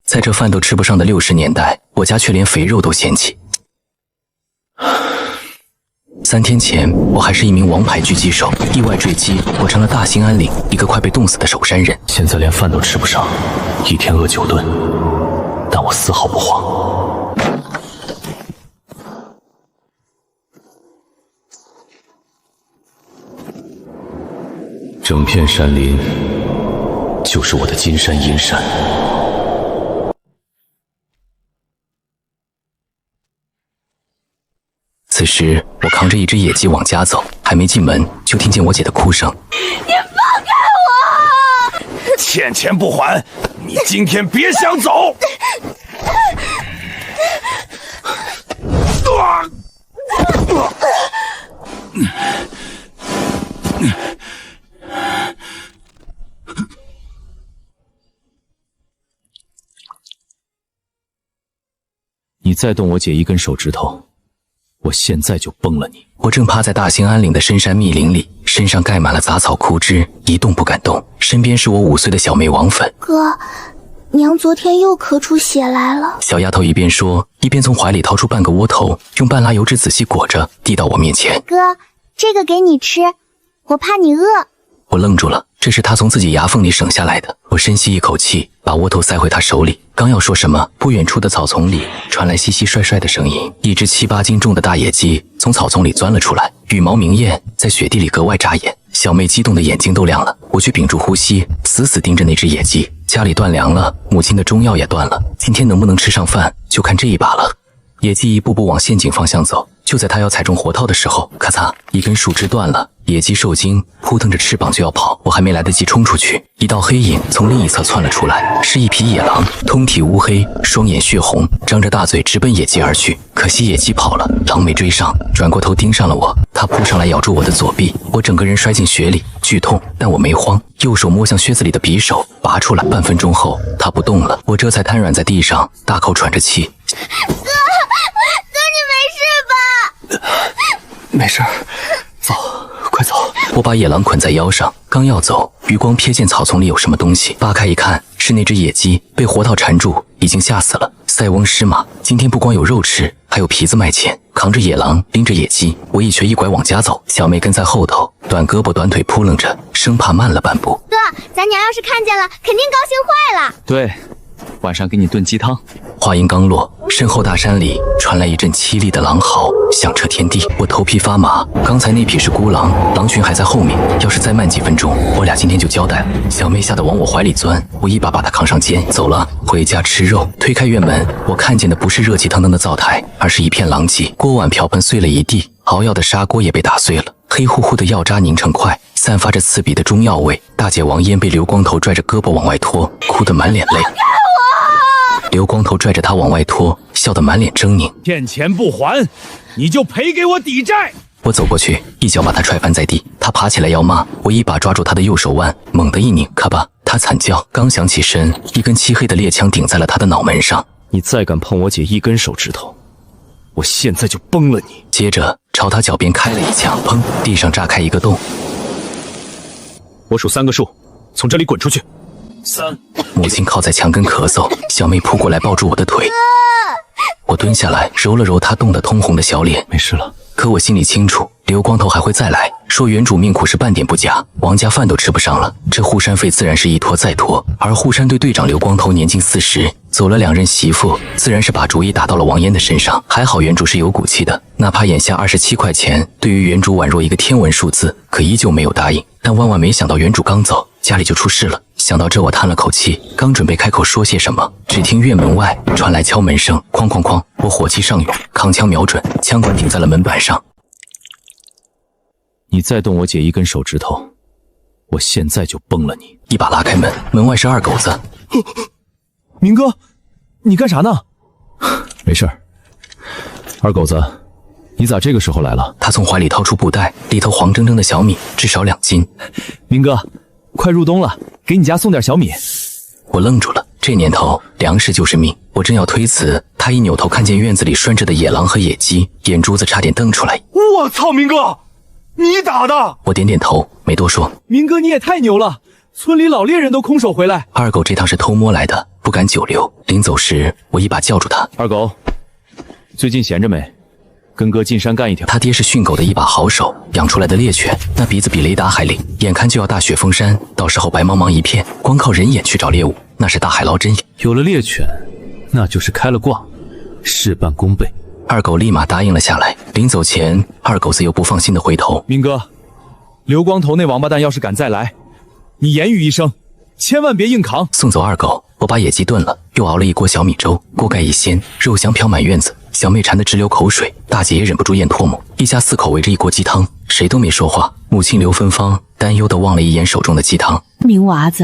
在这饭都吃不上的60年代，我家却连肥肉都嫌弃。3天前，我还是一名王牌狙击手，意外坠机，我成了大兴安岭一个快被冻死的守山人。现在连饭都吃不上，一天饿9顿，但我丝毫不慌。整片山林就是我的金山银山。此时，我扛着一只野鸡往家走，还没进门，就听见我姐的哭声：“你放开我！欠钱不还，你今天别想走！”你再动我姐一根手指头，我现在就崩了你！我正趴在大兴安岭的深山密林里，身上盖满了杂草枯枝，一动不敢动。身边是我5岁的小妹王粉。哥，娘昨天又咳出血来了。小丫头一边说，一边从怀里掏出半个窝头，用半拉油纸仔细裹着，递到我面前。哥，这个给你吃，我怕你饿。我愣住了，这是她从自己牙缝里省下来的。我深吸一口气，把窝头塞回她手里，刚要说什么，不远处的草丛里传来蟋蟋帅帅的声音。一只7、8斤重的大野鸡从草丛里钻了出来，羽毛明艳，在雪地里格外扎眼。小妹激动的眼睛都亮了，我却屏住呼吸，死死盯着那只野鸡。家里断粮了，母亲的中药也断了，今天能不能吃上饭，就看这一把了。野鸡一步步往陷阱方向走，就在它要踩中活套的时候，咔嚓，一根树枝断了。野鸡受惊，扑腾着翅膀就要跑，我还没来得及冲出去，一道黑影从另一侧窜了出来，是一匹野狼，通体乌黑，双眼血红，张着大嘴直奔野鸡而去。可惜野鸡跑了，狼没追上，转过头盯上了我，它扑上来咬住我的左臂，我整个人摔进雪里，剧痛，但我没慌，右手摸向靴子里的匕首，拔出来。半分钟后，它不动了，我这才瘫软在地上，大口喘着气。哥，你没事吧？没事，走，快走！我把野狼捆在腰上，刚要走，余光瞥见草丛里有什么东西，扒开一看，是那只野鸡被活套缠住，已经吓死了。塞翁失马，今天不光有肉吃，还有皮子卖钱。扛着野狼，拎着野鸡，我一瘸一拐往家走，小妹跟在后头，短胳膊短腿扑棱着，生怕慢了半步。哥，咱娘要是看见了，肯定高兴坏了。对，晚上给你炖鸡汤。话音刚落，身后大山里传来一阵凄厉的狼嚎，响彻天地。我头皮发麻，刚才那匹是孤狼，狼群还在后面，要是再慢几分钟，我俩今天就交代了。小妹吓得往我怀里钻，我一把把她扛上肩，走了，回家吃肉。推开院门，我看见的不是热气腾腾的灶台，而是一片狼藉，锅碗瓢盆碎了一地，熬药的砂锅也被打碎了，黑乎乎的药渣凝成块，散发着刺鼻的中药味。大姐王嫣被刘光头拽着胳膊往外拖，哭得满脸泪。刘光头拽着他往外拖，笑得满脸狰狞。欠钱不还，你就赔给我抵债！我走过去，一脚把他踹翻在地，他爬起来要骂，我一把抓住他的右手腕，猛地一拧，咔吧，他惨叫，刚想起身，一根漆黑的猎枪顶在了他的脑门上。你再敢碰我姐一根手指头，我现在就崩了你！接着朝他脚边开了一枪，砰，地上炸开一个洞。我数3个数，从这里滚出去。3。母亲靠在墙根咳嗽，小妹扑过来抱住我的腿。我蹲下来揉了揉她冻得通红的小脸，没事了。可我心里清楚，刘光头还会再来，说原主命苦是半点不假，王家饭都吃不上了，这护山费自然是一拖再拖。而护山队队长刘光头年近40，走了2任媳妇，自然是把主意打到了王嫣的身上。还好原主是有骨气的，哪怕眼下27块钱对于原主宛若一个天文数字，可依旧没有答应。但万万没想到原主刚走，家里就出事了。想到这，我叹了口气，刚准备开口说些什么，只听院门外传来敲门声，哐哐哐！我火气上涌，扛枪瞄准，枪管顶在了门板上。你再动我姐一根手指头，我现在就崩了你！一把拉开门，门外是二狗子。明哥，你干啥呢？没事儿。二狗子，你咋这个时候来了？他从怀里掏出布袋，里头黄铮铮的小米，至少2斤。明哥，快入冬了，给你家送点小米。我愣住了，这年头粮食就是命。我正要推辞，他一扭头看见院子里拴着的野狼和野鸡，眼珠子差点瞪出来。我操，明哥，你打的！我点点头，没多说。明哥你也太牛了，村里老猎人都空手回来。二狗这趟是偷摸来的，不敢久留。临走时，我一把叫住他：“二狗，最近闲着没？跟哥进山干一条。”他爹是训狗的一把好手，养出来的猎犬那鼻子比雷达还灵，眼看就要大雪封山，到时候白茫茫一片，光靠人眼去找猎物，那是大海捞针。有了猎犬，那就是开了挂，事半功倍。二狗立马答应了下来。临走前，二狗子又不放心的回头：“明哥，刘光头那王八蛋要是敢再来，你言语一声，千万别硬扛。”送走二狗，我把野鸡炖了，又熬了一锅小米粥，锅盖一掀，肉香飘满院子。小妹馋得直流口水，大姐也忍不住咽唾沫。一家4口围着一锅鸡汤，谁都没说话。母亲刘芬芳担忧地望了一眼手中的鸡汤：“明娃子，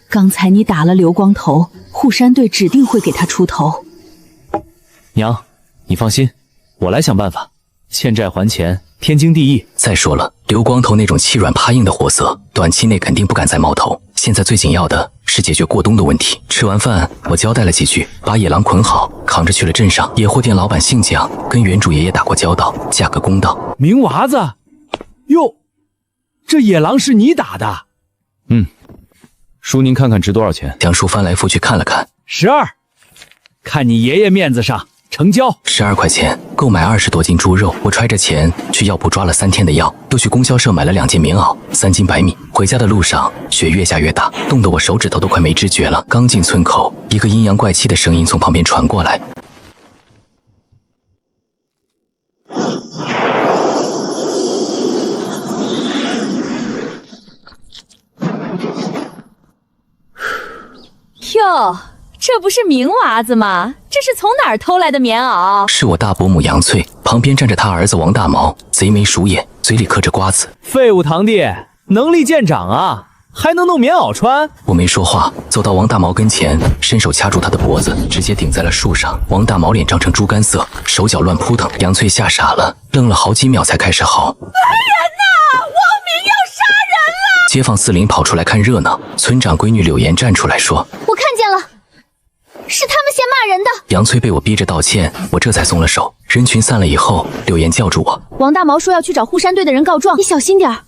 刚才你打了刘光头，护山队指定会给他出头。”娘，你放心，我来想办法。欠债还钱，天经地义。再说了，刘光头那种欺软怕硬的货色，短期内肯定不敢再冒头。现在最紧要的是解决过冬的问题。吃完饭，我交代了几句，把野狼捆好，扛着去了镇上。野货店老板姓蒋，跟原主爷爷打过交道，价格公道。明娃子，哟，这野狼是你打的？叔您看看值多少钱？蒋叔翻来覆去看了看，12，看你爷爷面子上，成交。12块钱购买20多斤猪肉。我揣着钱去药铺抓了3天的药，又去供销社买了2件棉袄，3斤白米。回家的路上，雪越下越大，冻得我手指头都快没知觉了。刚进村口，一个阴阳怪气的声音从旁边传过来：“哟，这不是明娃子吗？这是从哪儿偷来的棉袄？”是我大伯母杨翠，旁边站着他儿子王大毛，贼眉鼠眼，嘴里嗑着瓜子。废物堂弟，能力见长啊，还能弄棉袄穿？我没说话，走到王大毛跟前，伸手掐住他的脖子，直接顶在了树上。王大毛脸涨成猪肝色，手脚乱扑腾。杨翠吓傻了，愣了好几秒才开始嚎：“来人呐！王明要杀人了！”街坊四邻跑出来看热闹，村长闺女柳岩站出来说：“我看见了，是他们先骂人的。”杨翠被我逼着道歉，我这才松了手。人群散了以后，柳岩叫住我：“王大毛说要去找护山队的人告状，你小心点儿。”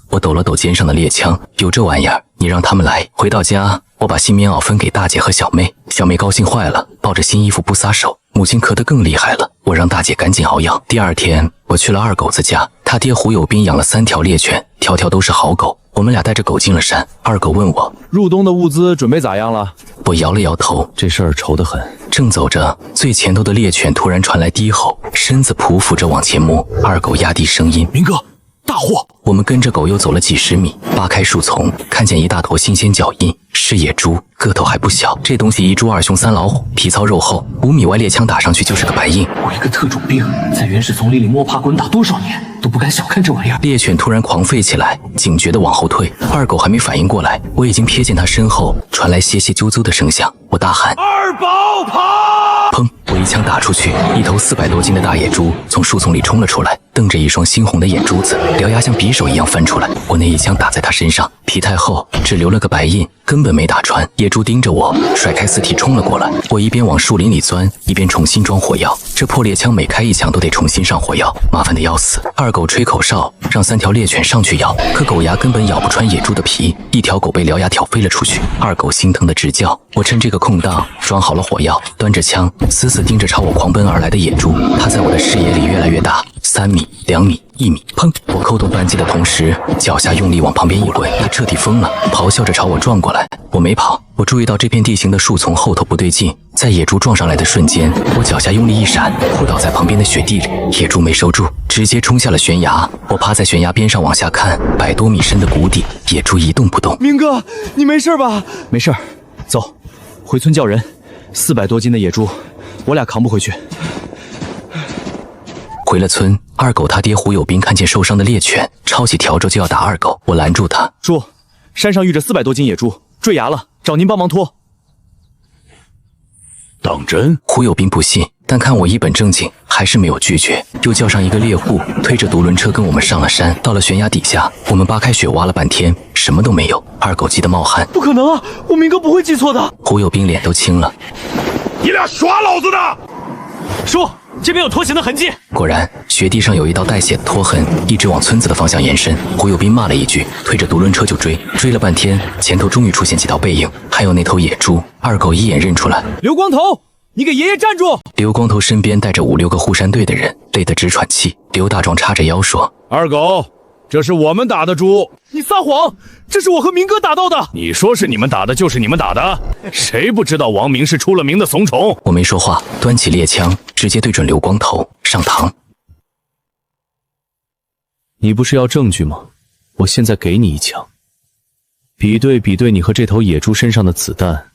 我抖了抖肩上的猎枪，有这玩意儿，你让他们来。回到家，我把新棉袄分给大姐和小妹，小妹高兴坏了，抱着新衣服不撒手。母亲咳得更厉害了，我让大姐赶紧熬药。第二天，我去了二狗子家，他爹胡有斌养了3条猎犬，条条都是好狗。我们俩带着狗进了山。二狗问我入冬的物资准备咋样了？我摇了摇头，这事儿愁得很。正走着，最前头的猎犬突然传来低吼，身子匍匐着往前摸。二狗压低声音：“明哥，大祸！”我们跟着狗又走了几十米，扒开树丛，看见一大坨新鲜脚印，是野猪，个头还不小。这东西1猪2熊3老虎，皮糙肉厚，5米外猎枪打上去就是个白印。我一个特种兵，在原始丛林里摸爬滚打多少年，都不敢小看这玩意儿。猎犬突然狂吠起来，警觉地往后退。二狗还没反应过来，我已经瞥见他身后传来些些啾啾的声响。我大喊：“二宝跑！”砰！我一枪打出去，一头400多斤的大野猪从树丛里冲了出来，瞪着一双猩红的眼珠子，獠牙像匕首一样翻出来。我那一枪打在他身上，皮太厚，只留了个白印，根本没打穿。野猪盯着我，甩开四蹄冲了过来。我一边往树林里钻，一边重新装火药。这破猎枪每开一枪都得重新上火药，麻烦的要死。二狗吹口哨，让3条猎犬上去咬，可狗牙根本咬不穿野猪的皮，一条狗被獠牙挑飞了出去。二狗心疼的直叫。我趁这个空档装好了火药，端着枪死死盯着朝我狂奔而来的野猪。它在我的视野里越来越大，3米、2米、1米，砰！我扣动扳机的同时，脚下用力往旁边一滚，它彻底疯了，咆哮着朝我撞过来。我没跑，我注意到这片地形的树丛后头不对劲，在野猪撞上来的瞬间，我脚下用力一闪，扑倒在旁边的雪地里。野猪没收住，直接冲下了悬崖。我趴在悬崖边上往下看，100多米深的谷底，野猪一动不动。明哥，你没事吧？没事，走，回村叫人。400多斤的野猪，我俩扛不回去。回了村，二狗他爹胡有斌看见受伤的猎犬，抄起笤帚就要打二狗，我拦住他：“叔，山上遇着400多斤野猪，坠崖了，找您帮忙拖。”当真？胡有斌不信，但看我一本正经，还是没有拒绝，又叫上一个猎户，推着独轮车跟我们上了山。到了悬崖底下，我们扒开雪挖了半天，什么都没有。二狗急得冒汗：“不可能啊，我明哥不会记错的。”胡有斌脸都青了：“你俩耍老子的！叔，这边有拖行的痕迹。果然，雪地上有一道带血的拖痕，一直往村子的方向延伸。胡有斌骂了一句，推着独轮车就追。追了半天，前头终于出现几道背影，还有那头野猪。二狗一眼认出来，刘光头，你给爷爷站住！刘光头身边带着5、6个护山队的人，累得直喘气。刘大壮叉着腰说：“二狗，这是我们打的猪。”你撒谎！这是我和明哥打到的。你说是你们打的，就是你们打的。谁不知道王明是出了名的怂虫？我没说话，端起猎枪，直接对准刘光头上膛。你不是要证据吗？我现在给你一枪，比对比对你和这头野猪身上的子弹，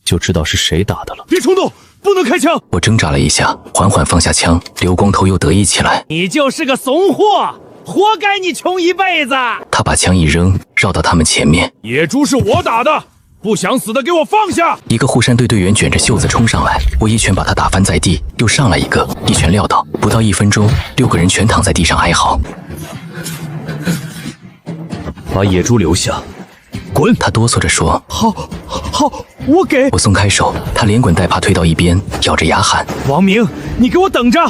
就知道是谁打的了。别冲动，不能开枪！我挣扎了一下，缓缓放下枪。刘光头又得意起来：“你就是个怂货，活该你穷一辈子！”他把枪一扔，绕到他们前面。野猪是我打的，不想死的给我放下！一个护山队队员卷着袖子冲上来，我一拳把他打翻在地，又上来一个，一拳撂倒。不到1分钟，6个人全躺在地上哀嚎。把野猪留下，滚！他哆嗦着说。好，我给。我松开手，他连滚带爬推到一边，咬着牙喊：“王明，你给我等着！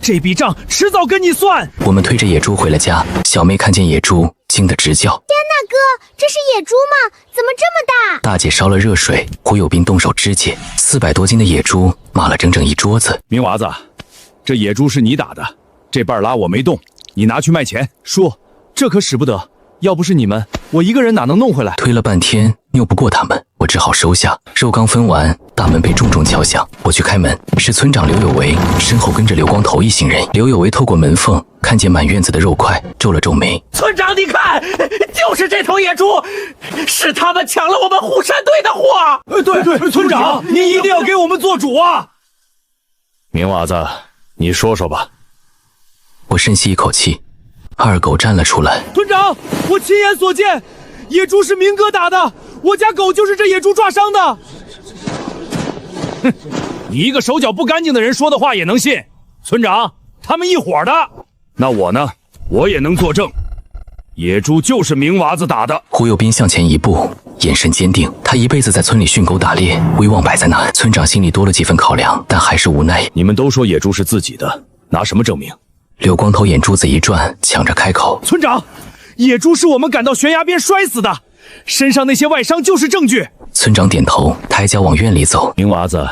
这笔账迟早跟你算。”我们推着野猪回了家。小妹看见野猪，惊得直叫：“天哪，哥，这是野猪吗？怎么这么大？”大姐烧了热水，胡有斌动手肢解，400多斤的野猪码了整整一桌子。明娃子，这野猪是你打的，这半拉我没动，你拿去卖钱。叔，这可使不得，要不是你们，我一个人哪能弄回来？推了半天拗不过他们，我只好收下。肉刚分完，大门被重重敲响。我去开门，是村长刘有为，身后跟着刘光头一行人。刘有为透过门缝看见满院子的肉块，皱了皱眉：“村长，你看，就是这头野猪，是他们抢了我们护山队的货。”对，村长，您一定要给我们做主啊！明娃子，你说说吧。我深吸一口气。二狗站了出来：“村长，我亲眼所见，野猪是明哥打的，我家狗就是这野猪抓伤的。”哼，你一个手脚不干净的人说的话也能信？村长，他们一伙的。那我呢？我也能作证，野猪就是明娃子打的。胡有斌向前一步，眼神坚定。他一辈子在村里训狗打猎，威望摆在那。村长心里多了几分考量，但还是无奈。你们都说野猪是自己的，拿什么证明？刘光头眼珠子一转，抢着开口：“村长，野猪是我们赶到悬崖边摔死的，身上那些外伤就是证据。”村长点头，抬脚往院里走。明娃子，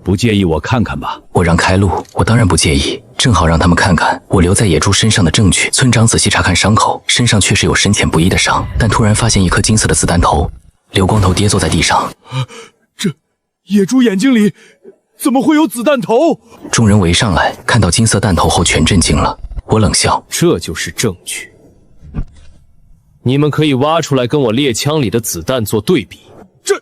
不介意我看看吧？我让开路，我当然不介意，正好让他们看看我留在野猪身上的证据。村长仔细查看伤口，身上确实有深浅不一的伤，但突然发现一颗金色的子弹头。刘光头跌坐在地上：“这野猪眼睛里怎么会有子弹头？”众人围上来，看到金色弹头后全震惊了。我冷笑：“这就是证据，你们可以挖出来跟我猎枪里的子弹做对比。这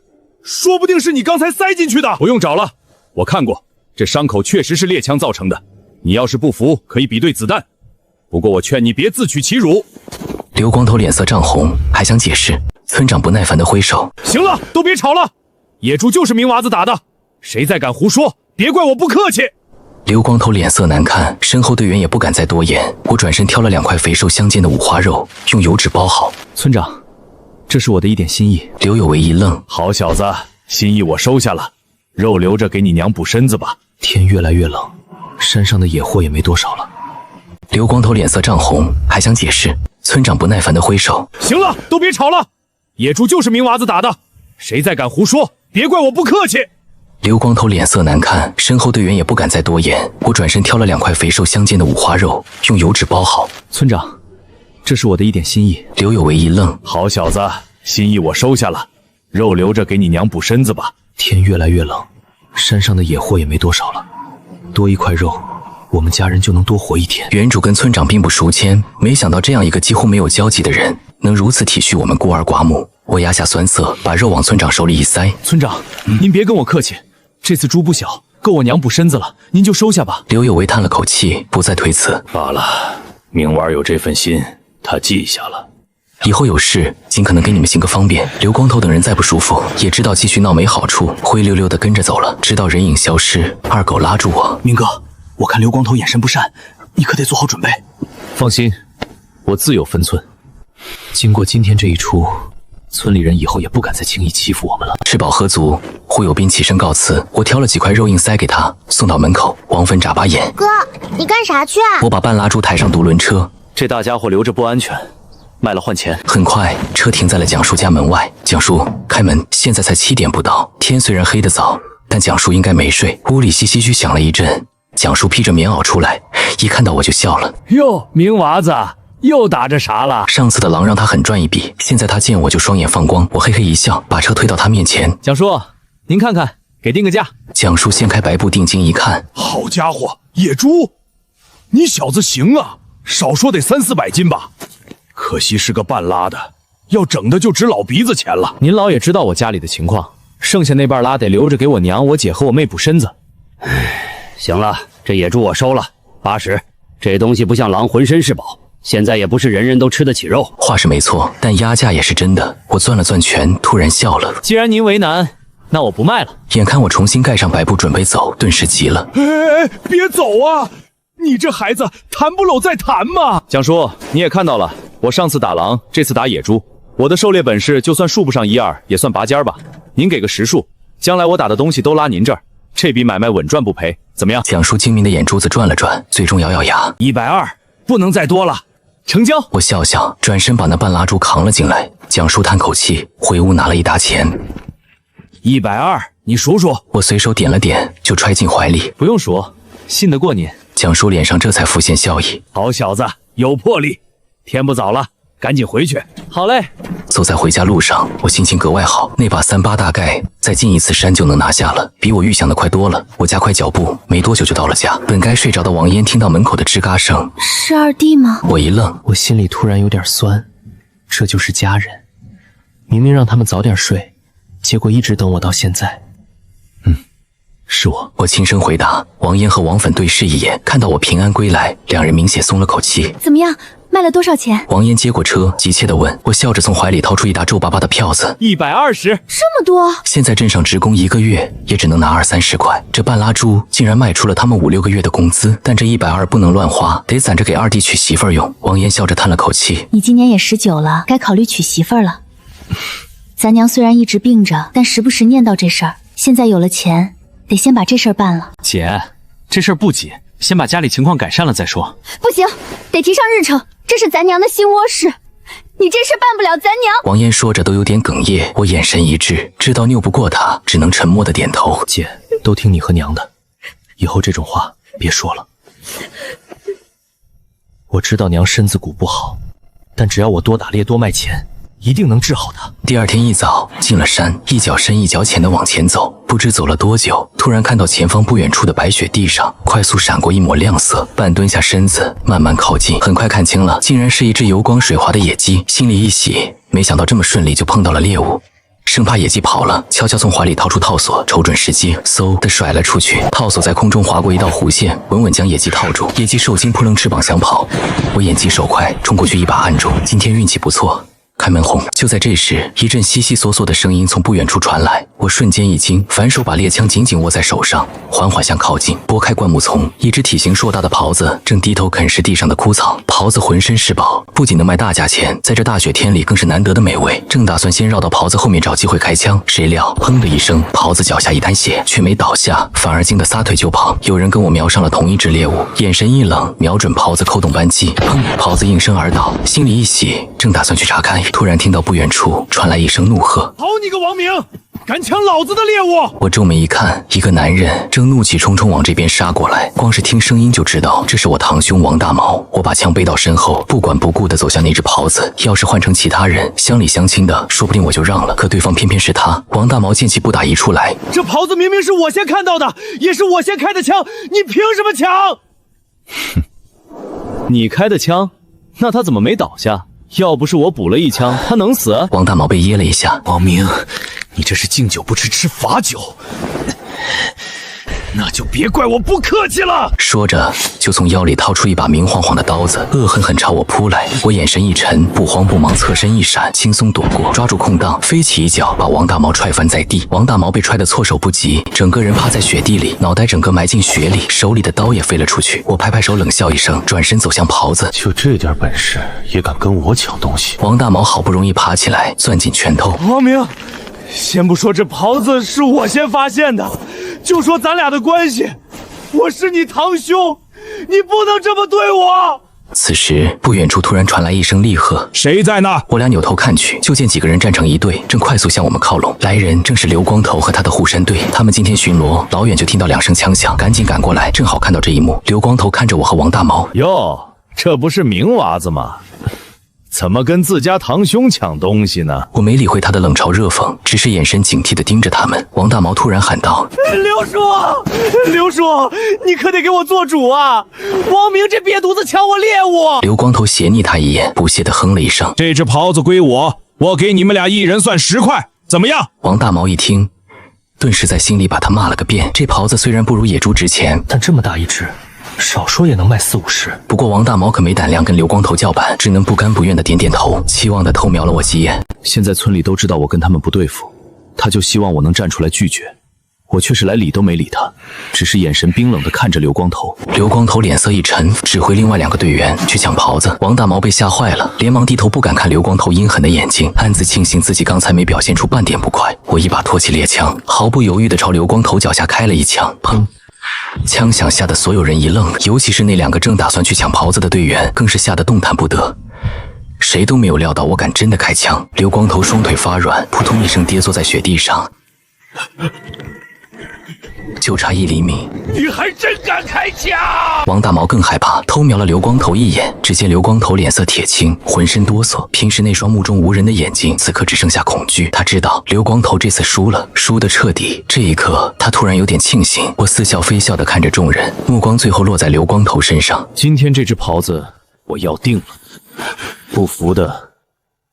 说不定是你刚才塞进去的。”不用找了，我看过，这伤口确实是猎枪造成的。你要是不服，可以比对子弹。不过我劝你别自取其辱。刘光头脸色涨红，还想解释。村长不耐烦地挥手：“行了，都别吵了，野猪就是明娃子打的，谁再敢胡说，别怪我不客气。”刘光头脸色难看，身后队员也不敢再多言。我转身挑了2块肥瘦相间的五花肉，用油纸包好。村长，这是我的一点心意。刘有为一愣：“好小子，心意我收下了，肉留着给你娘补身子吧。”天越来越冷，山上的野货也没多少了。刘光头脸色涨红，还想解释。村长不耐烦地挥手：“行了，都别吵了，野猪就是明娃子打的，谁再敢胡说，别怪我不客气。”刘光头脸色难看，身后队员也不敢再多言。我转身挑了2块肥瘦相间的五花肉，用油纸包好。村长，这是我的一点心意。刘有为一愣：“好小子，心意我收下了，肉留着给你娘补身子吧。”天越来越冷，山上的野货也没多少了，多一块肉，我们家人就能多活一天。原主跟村长并不熟签，没想到这样一个几乎没有交集的人，能如此体恤我们孤儿寡母。我压下酸涩，把肉往村长手里一塞：“村长，您别跟我客气，这次猪不小，够我娘补身子了，您就收下吧。”刘有为叹了口气，不再推辞：“罢了，明娃有这份心，他记下了。以后有事尽可能给你们行个方便。”刘光头等人再不舒服，也知道继续闹没好处，灰溜溜的跟着走了。直到人影消失，二狗拉住我：“明哥，我看刘光头眼神不善，你可得做好准备。”放心，我自有分寸。经过今天这一出，村里人以后也不敢再轻易欺负我们了。吃饱喝足，胡有斌起身告辞。我挑了几块肉硬塞给他，送到门口。王芬眨巴眼：“哥，你干啥去啊？”我把半拉猪抬上独轮车。这大家伙留着不安全，卖了换钱。很快，车停在了蒋叔家门外。蒋叔开门，现在才7点不到，天虽然黑得早，但蒋叔应该没睡。屋里唏嘘响了一阵，蒋叔披着棉袄出来，一看到我就笑了：“哟，明娃子。”又打着啥了？上次的狼让他狠赚一笔，现在他见我就双眼放光。我嘿嘿一笑，把车推到他面前。蒋叔，您看看，给定个价。蒋叔掀开白布定睛一看，好家伙，野猪，你小子行啊，少说得300-400斤吧。可惜是个半拉的，要整的就值老鼻子钱了。您老也知道我家里的情况，剩下那半拉得留着给我娘、我姐和我妹补身子。行了，这野猪我收了，80。这东西不像狼浑身是宝。现在也不是人人都吃得起肉，话是没错，但压价也是真的。我攥了攥拳，突然笑了。既然您为难，那我不卖了。眼看我重新盖上白布准备走，顿时急了：“哎，别走啊！你这孩子谈不拢再谈嘛！”蒋叔，你也看到了，我上次打狼，这次打野猪，我的狩猎本事就算数不上1、2，也算拔尖吧。您给个实数，将来我打的东西都拉您这儿，这笔买卖稳赚不赔，怎么样？蒋叔精明的眼珠子转了转，最终咬咬牙：120，不能再多了。成交！我笑笑，转身把那半拉猪扛了进来。蒋叔叹口气，回屋拿了一沓钱。120，你数数。我随手点了点，就揣进怀里。不用数，信得过您。蒋叔脸上这才浮现笑意。好小子，有魄力。天不早了，赶紧回去。好嘞。走在回家路上，我心情格外好。那把38大概再进一次山就能拿下了，比我预想的快多了。我加快脚步，没多久就到了家。本该睡着的王嫣听到门口的吱嘎声，是二弟吗？我一愣，我心里突然有点酸。这就是家人，明明让他们早点睡，结果一直等我到现在。是我。我轻声回答。王嫣和王粉对视一眼，看到我平安归来，两人明显松了口气。怎么样，卖了多少钱？王嫣接过车，急切地问。我笑着从怀里掏出一沓皱巴巴的票子，120，这么多。现在镇上职工1个月也只能拿20-30块，这半拉猪竟然卖出了他们5-6个月的工资。但这120不能乱花，得攒着给二弟娶媳妇儿用。王嫣笑着叹了口气，你今年也19了，该考虑娶媳妇儿了。咱娘虽然一直病着，但时不时念叨这事儿。现在有了钱，得先把这事儿办了。姐，这事儿不急，先把家里情况改善了再说。不行，得提上日程，这是咱娘的心窝事，你这事办不了咱娘。王嫣说着都有点哽咽，我眼神一致，知道拗不过她，只能沉默的点头。姐，都听你和娘的，以后这种话别说了。我知道娘身子骨不好，但只要我多打猎多卖钱，一定能治好她。第二天一早进了山，一脚深一脚浅的往前走，不知走了多久，突然看到前方不远处的白雪地上快速闪过一抹亮色，半蹲下身子慢慢靠近，很快看清了，竟然是一只油光水滑的野鸡，心里一喜，没想到这么顺利就碰到了猎物。生怕野鸡跑了，悄悄从怀里掏出套索，瞅准时机，嗖的甩了出去。套索在空中划过一道弧线，稳稳将野鸡套住。野鸡受惊扑棱翅膀想跑，我眼疾手快，冲过去一把按住。今天运气不错，开门红。就在这时，一阵悉悉索索的声音从不远处传来，我瞬间一惊，反手把猎枪紧紧握在手上，缓缓向靠近，拨开灌木丛，一只体型硕大的狍子正低头啃食地上的枯草。狍子浑身是宝，不仅能卖大价钱，在这大雪天里更是难得的美味。正打算先绕到狍子后面找机会开枪，谁料砰的一声，狍子脚下一滩血，却没倒下，反而惊得撒腿就跑。有人跟我瞄上了同一只猎物，眼神一冷，瞄准狍子扣动扳机，砰！狍子应声而倒，心里一喜，正打算去查看，突然听到不远处传来一声怒喝：“好你个王明，敢抢老子的猎物！”我皱眉一看，一个男人正怒气冲冲往这边杀过来，光是听声音就知道这是我堂兄王大毛。我把枪背到身后，不管不顾地走向那只狍子。要是换成其他人，乡里乡亲的，说不定我就让了，可对方偏偏是他。王大毛见气不打一处来，这狍子明明是我先看到的，也是我先开的枪，你凭什么抢？哼，你开的枪，那他怎么没倒下？要不是我补了一枪，他能死？王大毛被噎了一下。王明，你这是敬酒不吃吃罚酒。那就别怪我不客气了。说着，就从腰里掏出一把明晃晃的刀子，恶狠狠朝我扑来。我眼神一沉，不慌不忙侧身一闪，轻松躲过，抓住空档，飞起一脚把王大毛踹翻在地。王大毛被踹得措手不及，整个人趴在雪地里，脑袋整个埋进雪里，手里的刀也飞了出去。我拍拍手，冷笑一声，转身走向袍子。就这点本事，也敢跟我抢东西？王大毛好不容易爬起来，攥紧拳头。王明，先不说这袍子是我先发现的，就说咱俩的关系，我是你堂兄，你不能这么对我。此时，不远处突然传来一声厉喝：“谁在那？”我俩扭头看去，就见几个人站成一队，正快速向我们靠拢。来人正是刘光头和他的护山队，他们今天巡逻，老远就听到2声枪响，赶紧赶过来，正好看到这一幕。刘光头看着我和王大毛：“哟，这不是明娃子吗？怎么跟自家堂兄抢东西呢？”我没理会他的冷嘲热讽，只是眼神警惕地盯着他们。王大毛突然喊道：“刘叔，刘叔，你可得给我做主啊！王明这瘪犊子抢我猎物！”刘光头斜睨他一眼，不屑地哼了一声：“这只袍子归我，我给你们俩一人算10块，怎么样？”王大毛一听，顿时在心里把他骂了个遍。这袍子虽然不如野猪值钱，但这么大一只，少说也能卖40、50。不过王大毛可没胆量跟刘光头叫板，只能不甘不愿的点点头，期望的偷瞄了我几眼。现在村里都知道我跟他们不对付，他就希望我能站出来拒绝。我却是来理都没理他，只是眼神冰冷地看着刘光头。刘光头脸色一沉，指挥另外2个队员去抢袍子。王大毛被吓坏了，连忙低头不敢看刘光头阴狠的眼睛，暗自庆幸自己刚才没表现出半点不快。我一把托起猎枪，毫不犹豫地朝刘光头脚下开了一枪，砰！枪响吓得所有人一愣，尤其是那2个正打算去抢袍子的队员，更是吓得动弹不得。谁都没有料到我敢真的开枪。刘光头双腿发软，扑通一声跌坐在雪地上，就差1厘米。你还真敢开枪！王大毛更害怕，偷瞄了刘光头一眼，只见刘光头脸色铁青，浑身哆嗦，平时那双目中无人的眼睛此刻只剩下恐惧。他知道刘光头这次输了，输得彻底。这一刻，他突然有点庆幸。我似笑非笑地看着众人，目光最后落在刘光头身上。今天这只袍子我要定了，不服的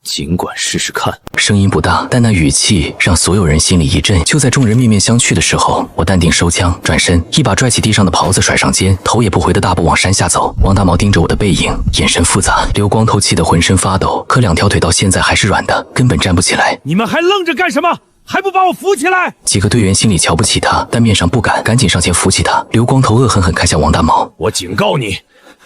尽管试试看。声音不大，但那语气让所有人心里一震。就在众人面面相觑的时候，我淡定收枪，转身一把拽起地上的袍子甩上肩，头也不回的大步往山下走。王大毛盯着我的背影，眼神复杂。刘光头气得浑身发抖，可2条腿到现在还是软的，根本站不起来。你们还愣着干什么？还不把我扶起来！几个队员心里瞧不起他，但面上不敢，赶紧上前扶起他。刘光头恶狠狠看向王大毛：“我警告你，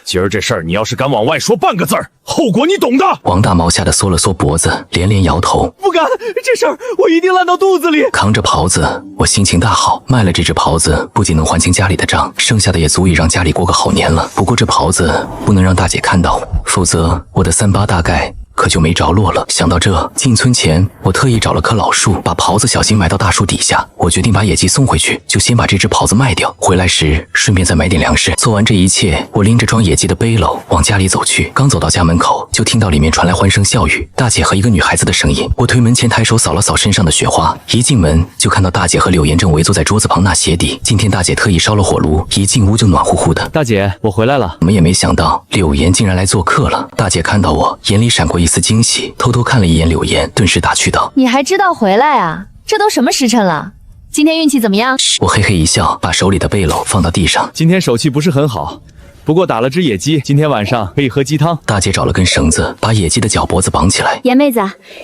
今儿这事儿你要是敢往外说半个字儿，后果你懂的。”王大毛吓得缩了缩脖子，连连摇头：“不敢，这事儿我一定烂到肚子里。”扛着袍子，我心情大好，卖了这只袍子，不仅能还清家里的账，剩下的也足以让家里过个好年了。不过这袍子不能让大姐看到，否则我的3八大概可就没着落了。想到这，进村前我特意找了棵老树，把袍子小心埋到大树底下。我决定把野鸡送回去，就先把这只袍子卖掉，回来时顺便再买点粮食。做完这一切，我拎着装野鸡的背篓往家里走去。刚走到家门口，就听到里面传来欢声笑语，大姐和一个女孩子的声音。我推门前抬手扫了扫身上的雪花，一进门就看到大姐和柳岩正围坐在桌子旁纳鞋底。今天大姐特意烧了火炉，一进屋就暖乎乎的。大姐，我回来了。我们也没想到柳岩竟然来做客了。大姐看到我，眼里闪过一丝惊喜，偷偷看了一眼柳岩，顿时打趣道：“你还知道回来啊？这都什么时辰了？今天运气怎么样？”我嘿嘿一笑，把手里的背篓放到地上。今天手气不是很好，不过打了只野鸡，今天晚上可以喝鸡汤。大姐找了根绳子，把野鸡的脚脖子绑起来。严妹子，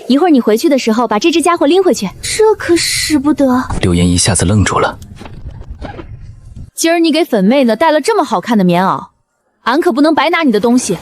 一会儿你回去的时候把这只家伙拎回去。这可使不得。柳岩一下子愣住了。今儿你给粉妹子带了这么好看的棉袄，俺可不能白拿你的东西。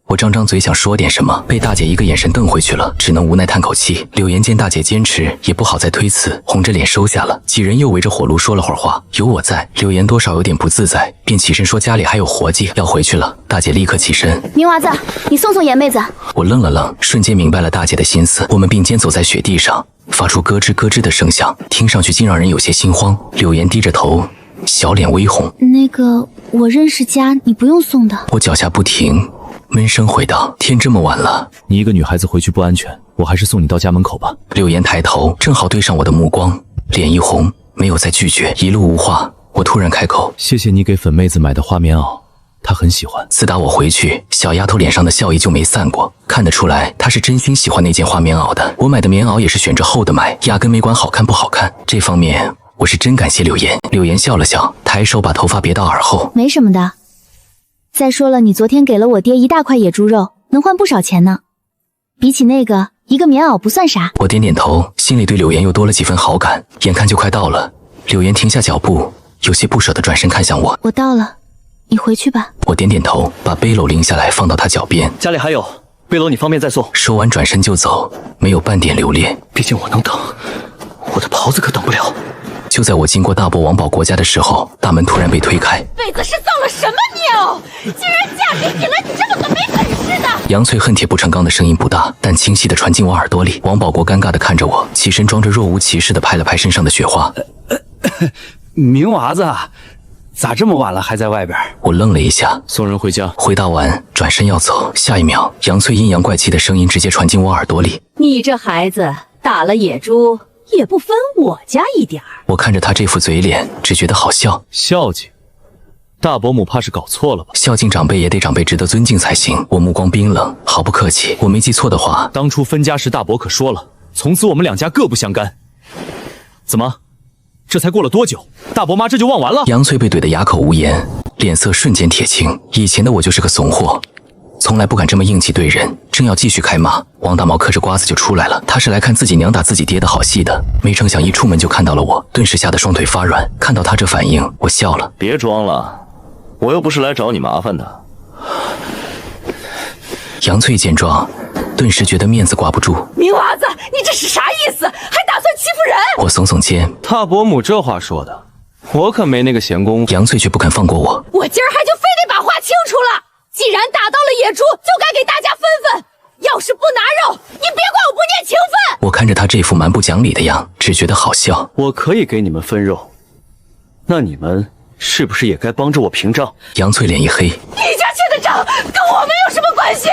我张张嘴想说点什么，被大姐一个眼神瞪回去了，只能无奈叹口气。柳岩见大姐坚持，也不好再推辞，红着脸收下了。几人又围着火炉说了会儿话，有我在，柳岩多少有点不自在，便起身说家里还有活计，要回去了。大姐立刻起身：“明娃子，你送送严妹子。”我愣了愣，瞬间明白了大姐的心思。我们并肩走在雪地上，发出咯吱咯吱的声响，听上去竟让人有些心慌。柳岩低着头，小脸微红：“那个，我认识家，你不用送的。”我脚下不停，闷声回道：“天这么晚了，你一个女孩子回去不安全，我还是送你到家门口吧。”柳岩抬头，正好对上我的目光，脸一红，没有再拒绝。一路无话，我突然开口：“谢谢你给粉妹子买的花棉袄，她很喜欢。”自打我回去，小丫头脸上的笑意就没散过，看得出来她是真心喜欢那件花棉袄的。我买的棉袄也是选着厚的买，压根没管好看不好看。这方面我我是真感谢柳岩。柳岩笑了笑，抬手把头发别到耳后。没什么的。再说了，你昨天给了我爹一大块野猪肉，能换不少钱呢。比起那个，一个棉袄不算啥。我点点头，心里对柳岩又多了几分好感。眼看就快到了，柳岩停下脚步，有些不舍地转身看向我。我到了，你回去吧。我点点头，把背篓拎下来放到他脚边。家里还有背篓，你方便再送。说完转身就走，没有半点留恋。毕竟我能等，我的袍子可等不了。就在我经过大伯王宝国家的时候，大门突然被推开。辈子是造了什么孽，竟然嫁给你了你这么个没本事的！杨翠恨铁不成钢的声音不大，但清晰地传进我耳朵里。王保国尴尬地看着我，起身装着若无其事地拍了拍身上的雪花。明娃子，咋这么晚了还在外边？我愣了一下，送人回家。回答完转身要走，下一秒杨翠阴阳怪气的声音直接传进我耳朵里。你这孩子打了野猪也不分我家一点儿。我看着他这副嘴脸，只觉得好笑。孝敬，大伯母怕是搞错了吧？孝敬长辈也得长辈值得尊敬才行。我目光冰冷，毫不客气。我没记错的话，当初分家时大伯可说了，从此我们两家各不相干。怎么，这才过了多久，大伯妈这就忘完了？杨翠被怼得哑口无言，脸色瞬间铁青。以前的我就是个怂货，从来不敢这么硬气对人。正要继续开骂，王大毛嗑着瓜子就出来了。他是来看自己娘打自己爹的好戏的，没成想一出门就看到了我，顿时吓得双腿发软。看到他这反应，我笑了。别装了，我又不是来找你麻烦的。杨翠见状，顿时觉得面子挂不住。明娃子，你这是啥意思？还打算欺负人？我耸耸肩。大伯母这话说的，我可没那个闲工夫。杨翠却不肯放过我。我今儿还就非得把话清楚了。既然打到了野猪，就该给大家分分。要是不拿肉，你别怪我不念情分。我看着他这副蛮不讲理的样，只觉得好笑。我可以给你们分肉，那你们是不是也该帮着我平账？杨翠脸一黑，你家欠的账跟我们有什么关系？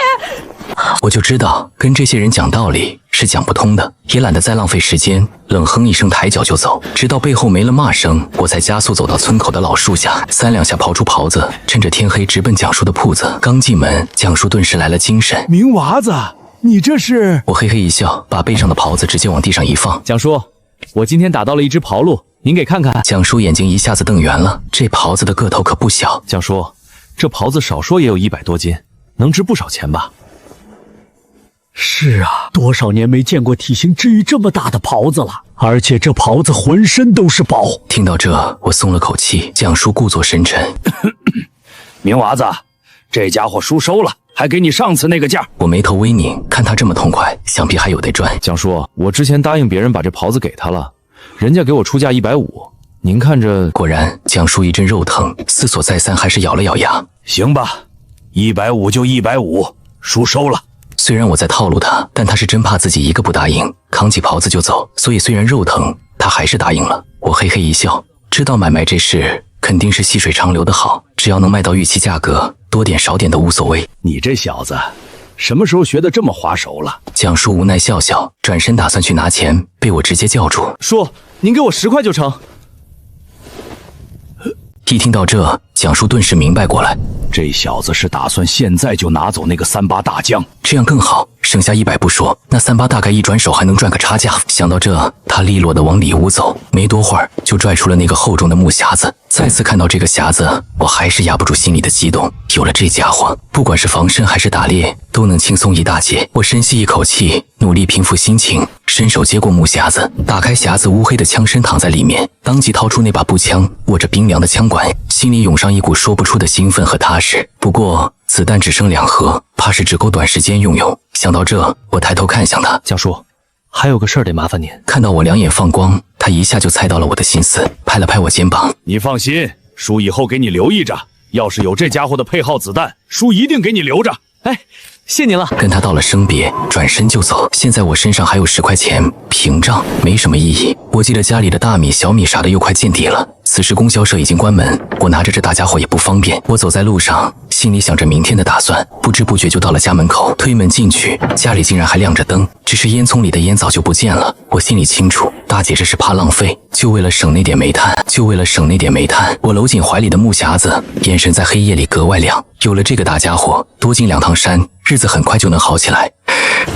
我就知道跟这些人讲道理是讲不通的，也懒得再浪费时间，冷哼一声抬脚就走。直到背后没了骂声，我才加速走到村口的老树下，三两下刨出袍子，趁着天黑直奔蒋叔的铺子。刚进门，蒋叔顿时来了精神。明娃子，你这是？我嘿嘿一笑，把背上的袍子直接往地上一放。蒋叔，我今天打到了一只袍鹿，您给看看。蒋叔眼睛一下子瞪圆了，这袍子的个头可不小。蒋叔，这袍子少说也有100多斤，能值不少钱吧？是啊，多少年没见过体型至于这么大的袍子了，而且这袍子浑身都是宝。听到这，我松了口气。蒋叔故作深沉。明娃子，这家伙叔收了，还给你上次那个价。我眉头微拧，看他这么痛快，想必还有得赚。蒋叔，我之前答应别人把这袍子给他了，人家给我出价150，您看着。果然，蒋叔一阵肉疼，思索再三，还是咬了咬牙。行吧，150就150，叔收了。虽然我在套路他，但他是真怕自己一个不答应，扛起袍子就走，所以虽然肉疼，他还是答应了。我嘿嘿一笑，知道买卖这事肯定是细水长流的好，只要能卖到预期价格，多点少点都无所谓。你这小子，什么时候学得这么滑手了？蒋叔无奈笑笑，转身打算去拿钱，被我直接叫住。叔，您给我10块就成。一听到这，蒋叔顿时明白过来，这小子是打算现在就拿走那个38大将，这样更好，省下100不说，那38大概一转手还能赚个差价。想到这，他利落地往里屋走，没多会儿就拽出了那个厚重的木匣子。再次看到这个匣子，我还是压不住心里的激动。有了这家伙，不管是防身还是打猎，都能轻松一大截。我深吸一口气，努力平复心情，伸手接过木匣子，打开匣子，乌黑的枪身躺在里面，当即掏出那把步枪，握着冰凉的枪管，心里涌上一股说不出的兴奋和踏实。不过子弹只剩2盒，怕是只够短时间用用。想到这，我抬头看向他。蒋叔，还有个事儿得麻烦您。看到我两眼放光，他一下就猜到了我的心思，拍了拍我肩膀。你放心，叔以后给你留意着，要是有这家伙的配号子弹，叔一定给你留着。哎，谢您了。跟他道了声别，转身就走。现在我身上还有10块钱，屏障没什么意义。我记得家里的大米、小米啥的又快见底了，此时供销社已经关门，我拿着这大家伙也不方便。我走在路上，心里想着明天的打算，不知不觉就到了家门口。推门进去，家里竟然还亮着灯，只是烟囱里的烟早就不见了。我心里清楚，大姐这是怕浪费，就为了省那点煤炭，我搂紧怀里的木匣子，眼神在黑夜里格外亮。有了这个大家伙，多进2趟山，日子很快就能好起来。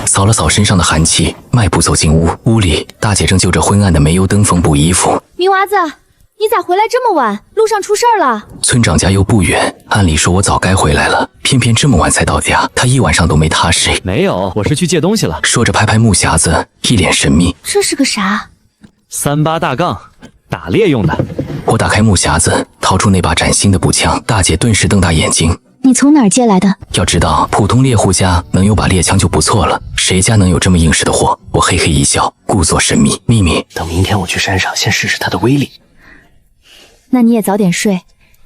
扫了扫身上的寒气，迈步走进屋。屋里，大姐正就着昏暗的煤油灯缝补衣服。明娃子，你咋回来这么晚？路上出事儿了？村长家又不远，按理说我早该回来了，偏偏这么晚才到家。他一晚上都没踏实。没有，我是去借东西了。说着拍拍木匣子，一脸神秘。这是个啥？38大杠，打猎用的。我打开木匣子，掏出那把崭新的步枪。大姐顿时瞪大眼睛。你从哪儿借来的？要知道，普通猎户家能有把猎枪就不错了，谁家能有这么硬实的货？我嘿嘿一笑，故作神秘。秘密，等明天我去山上，先试试它的威力。那你也早点睡，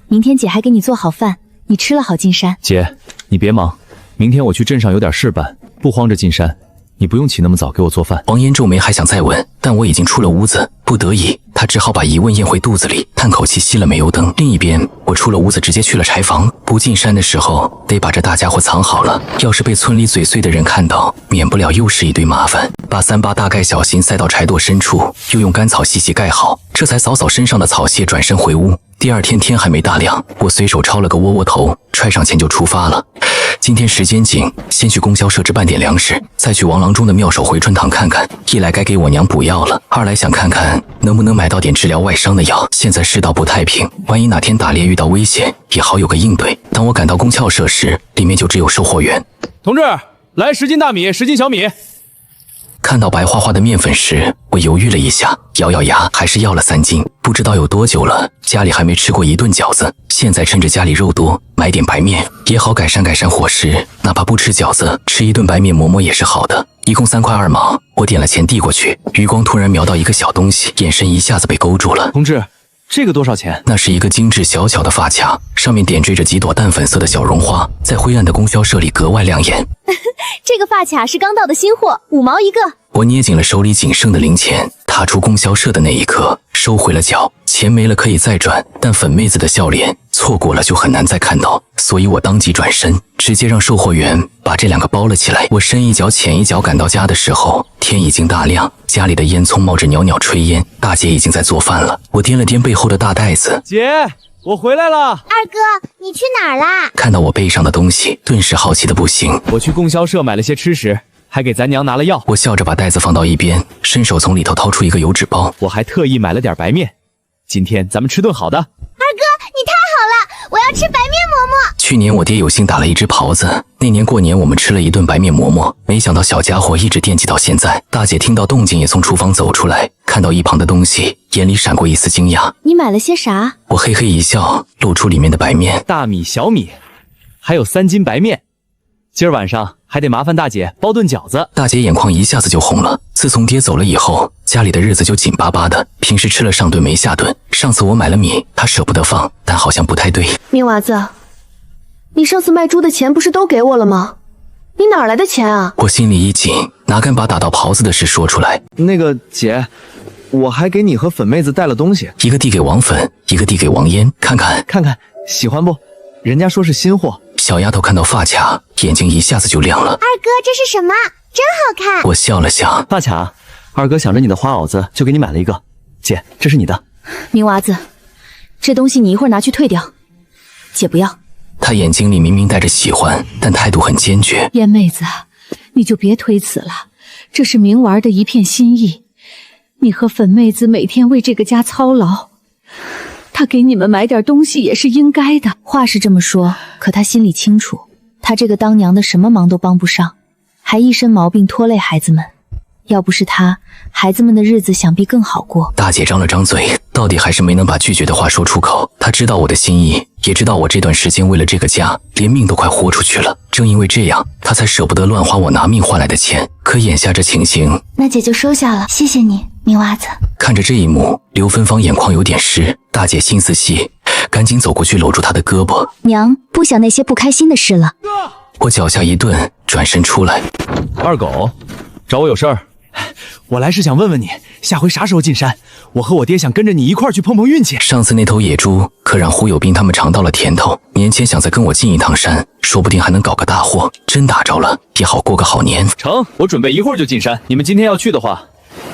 明天姐还给你做好饭，你吃了好进山。姐，你别忙，明天我去镇上有点事办，不慌着进山。你不用起那么早给我做饭。王嫣皱眉还想再问，但我已经出了屋子，不得已，她只好把疑问咽回肚子里，叹口气熄了煤油灯。另一边，我出了屋子，直接去了柴房。不进山的时候，得把这大家伙藏好了，要是被村里嘴碎的人看到，免不了又是一堆麻烦。把38大盖小心塞到柴垛深处，又用干草细细盖好，这才扫扫身上的草屑，转身回屋。第二天天还没大亮，我随手抄了个窝窝头，揣上钱就出发了。今天时间紧，先去供销社置办点粮食，再去王郎中的妙手回春堂看看。一来该给我娘补药了，二来想看看能不能买到点治疗外伤的药。现在世道不太平，万一哪天打猎遇到危险，也好有个应对。当我赶到供销社时，里面就只有售货员。同志，来10斤大米，10斤小米。看到白花花的面粉时，我犹豫了一下，咬咬牙，还是要了3斤。不知道有多久了，家里还没吃过一顿饺子。现在趁着家里肉多，买点白面也好改善改善伙食。哪怕不吃饺子，吃一顿白面馍馍也是好的。一共3块2毛，我点了钱递过去，余光突然瞄到一个小东西，眼神一下子被勾住了。同志，这个多少钱？那是一个精致小巧的发卡，上面点缀着几朵淡粉色的小绒花，在灰暗的供销社里格外亮眼。这个发卡是刚到的新货，5毛一个。我捏紧了手里仅剩的零钱，踏出供销社的那一刻，收回了脚。钱没了可以再转，但粉妹子的笑脸错过了就很难再看到，所以我当即转身，直接让售货员把这2个包了起来。我深一脚浅一脚赶到家的时候，天已经大亮，家里的烟囱冒着袅袅炊烟，大姐已经在做饭了。我掂了掂背后的大袋子，姐，我回来了。二哥，你去哪儿啦？看到我背上的东西，顿时好奇的不行。我去供销社买了些吃食，还给咱娘拿了药。我笑着把袋子放到一边，伸手从里头掏出一个油纸包。我还特意买了点白面，今天咱们吃顿好的。二哥，你太好了，我要吃白面馍馍。去年我爹有幸打了一只狍子，那年过年我们吃了一顿白面馍馍，没想到小家伙一直惦记到现在。大姐听到动静也从厨房走出来，看到一旁的东西，眼里闪过一丝惊讶。你买了些啥？我嘿嘿一笑，露出里面的白面。大米、小米，还有3斤白面。今儿晚上还得麻烦大姐包顿饺子。大姐眼眶一下子就红了。自从爹走了以后，家里的日子就紧巴巴的，平时吃了上顿没下顿。上次我买了米，她舍不得放，但好像不太对。明娃子，你上次卖猪的钱不是都给我了吗？你哪来的钱啊？我心里一紧，哪敢把打到狍子的事说出来。那个姐，我还给你和粉妹子带了东西，一个递给王粉，一个递给王嫣，看看看看，喜欢不？人家说是新货。小丫头看到发卡，眼睛一下子就亮了。二哥，这是什么？真好看。我笑了笑。发卡，二哥想着你的花袄子，就给你买了一个。姐，这是你的。明娃子，这东西你一会儿拿去退掉，姐不要。她眼睛里明明带着喜欢，但态度很坚决。燕妹子，你就别推辞了，这是明娃的一片心意，你和粉妹子每天为这个家操劳，他给你们买点东西也是应该的。话是这么说，可他心里清楚，他这个当娘的什么忙都帮不上，还一身毛病拖累孩子们。要不是他，孩子们的日子想必更好过。大姐张了张嘴，到底还是没能把拒绝的话说出口。她知道我的心意，也知道我这段时间为了这个家，连命都快豁出去了。正因为这样，她才舍不得乱花我拿命换来的钱。可眼下这情形，那姐就收下了，谢谢你，明娃子。看着这一幕，刘芬芳眼眶有点湿。大姐心思细，赶紧走过去搂住她的胳膊。娘，不想那些不开心的事了。我脚下一顿，转身出来。二狗，找我有事儿？我来是想问问你，下回啥时候进山？我和我爹想跟着你一块儿去碰碰运气。上次那头野猪可让胡有斌他们尝到了甜头，年前想再跟我进一趟山，说不定还能搞个大货。真打着了，也好过个好年。成，我准备一会儿就进山。你们今天要去的话，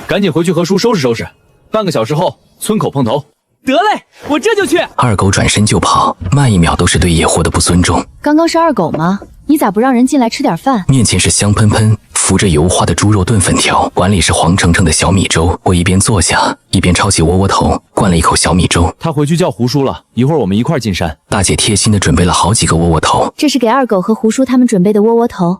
赶紧回去和叔收拾收拾。半个小时后，村口碰头。得嘞，我这就去。二狗转身就跑，慢一秒都是对野货的不尊重。刚刚是二狗吗？你咋不让人进来吃点饭？面前是香喷喷、浮着油花的猪肉炖粉条，碗里是黄澄澄的小米粥。我一边坐下，一边抄起窝窝头，灌了一口小米粥。他回去叫胡叔了，一会儿我们一块进山。大姐贴心的准备了好几个窝窝头，这是给二狗和胡叔他们准备的窝窝头，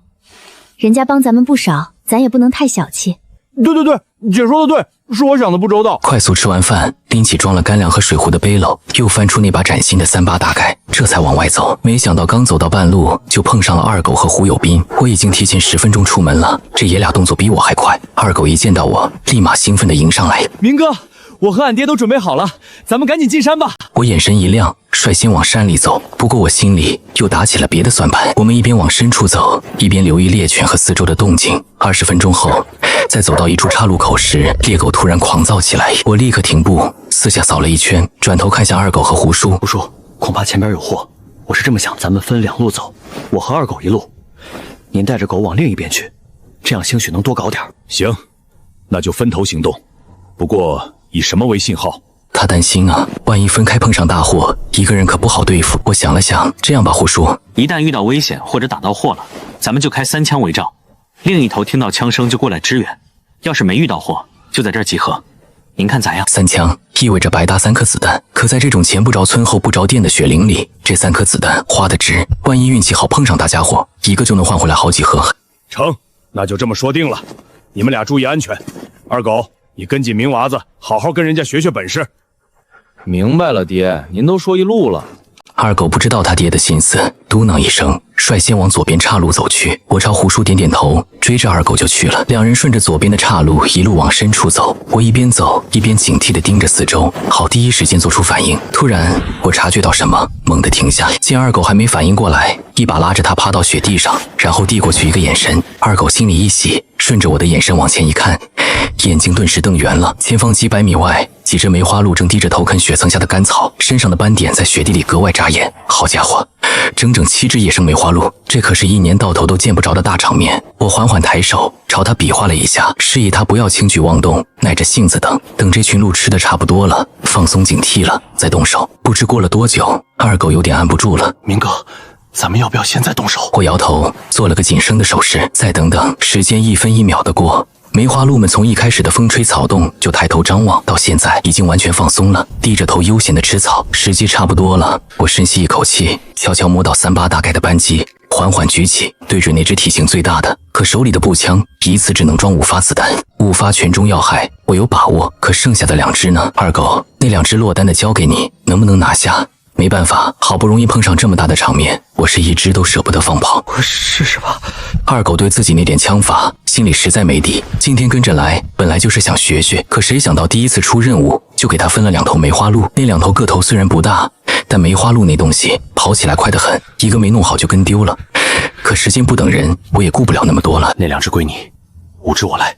人家帮咱们不少，咱也不能太小气。对，姐说的对，是我想的不周到。快速吃完饭，拎起装了干粮和水壶的背篓，又翻出那把崭新的38大盖，这才往外走。没想到刚走到半路，就碰上了二狗和胡有斌。我已经提前10分钟出门了，这爷俩动作比我还快。二狗一见到我，立马兴奋地迎上来。明哥，我和俺爹都准备好了，咱们赶紧进山吧。我眼神一亮，率先往山里走。不过我心里又打起了别的算盘。我们一边往深处走，一边留意猎犬和四周的动静。20分钟后，在走到一处岔路口时，猎狗突然狂躁起来。我立刻停步，四下扫了一圈，转头看向二狗和胡叔。胡叔，恐怕前边有祸。我是这么想，咱们分2路走，我和二狗一路，您带着狗往另一边去，这样兴许能多搞点。行，那就分头行动。不过以什么为信号？他担心啊，万一分开碰上大祸，一个人可不好对付。我想了想，这样吧，胡叔，一旦遇到危险或者打到祸了，咱们就开3枪为照，另一头听到枪声就过来支援。要是没遇到祸，就在这儿集合。您看咋样？3枪意味着白搭3颗子弹，可在这种前不着村后不着店的雪林里，这3颗子弹花得值。万一运气好碰上大家伙，一个就能换回来好几盒。成，那就这么说定了。你们俩注意安全。二狗，你跟紧明娃子，好好跟人家学学本事。明白了，爹，您都说一路了。二狗不知道他爹的心思，嘟囔一声，率先往左边岔路走去。我朝胡叔点点头，追着二狗就去了。两人顺着左边的岔路一路往深处走。我一边走一边警惕地盯着四周，好第一时间做出反应。突然，我察觉到什么，猛地停下。见二狗还没反应过来，一把拉着他趴到雪地上，然后递过去一个眼神。二狗心里一喜，顺着我的眼神往前一看，眼睛顿时瞪圆了。前方几百米外，几只梅花鹿正低着头啃雪层下的干草，身上的斑点在雪地里格外扎眼。好家伙，整整7只野生梅花鹿，这可是1年到头都见不着的大场面。我缓缓抬手朝他比划了一下，示意他不要轻举妄动，耐着性子等这群鹿吃的差不多了，放松警惕了，再动手。不知过了多久，二狗有点按不住了。明哥，咱们要不要现在动手？我摇头，做了个谨慎的手势。再等等，时间1分1秒的过。梅花鹿们从一开始的风吹草动就抬头张望，到现在已经完全放松了，低着头悠闲地吃草。时机差不多了，我深吸一口气，悄悄摸到38大盖的扳机，缓缓举起，对准那只体型最大的。可手里的步枪一次只能装5发子弹，5发全中要害，我有把握。可剩下的2只呢？二狗，那2只落单的交给你，能不能拿下？没办法，好不容易碰上这么大的场面，我是一只都舍不得放跑。我试试吧。二狗对自己那点枪法心里实在没底，今天跟着来本来就是想学学，可谁想到第一次出任务就给他分了2头梅花鹿。那2头个头虽然不大，但梅花鹿那东西跑起来快得很，一个没弄好就跟丢了。可时间不等人，我也顾不了那么多了。那2只归你，5只我来。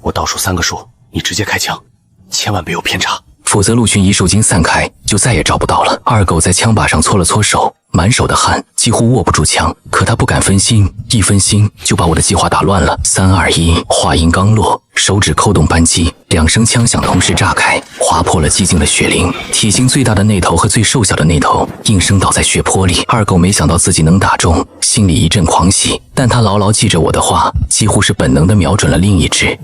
我倒数3个数，你直接开枪，千万别有偏差。否则鹿群一受惊散开，就再也找不到了。二狗在枪把上搓了搓手，满手的汗，几乎握不住枪。可他不敢分心，一分心就把我的计划打乱了。3、2、1，话音刚落，手指扣动扳机，2声枪响同时炸开，划破了寂静的雪林。体型最大的那头和最瘦小的那头应声倒在血泊里。二狗没想到自己能打中，心里一阵狂喜，但他牢牢记着我的话，几乎是本能地瞄准了另一只。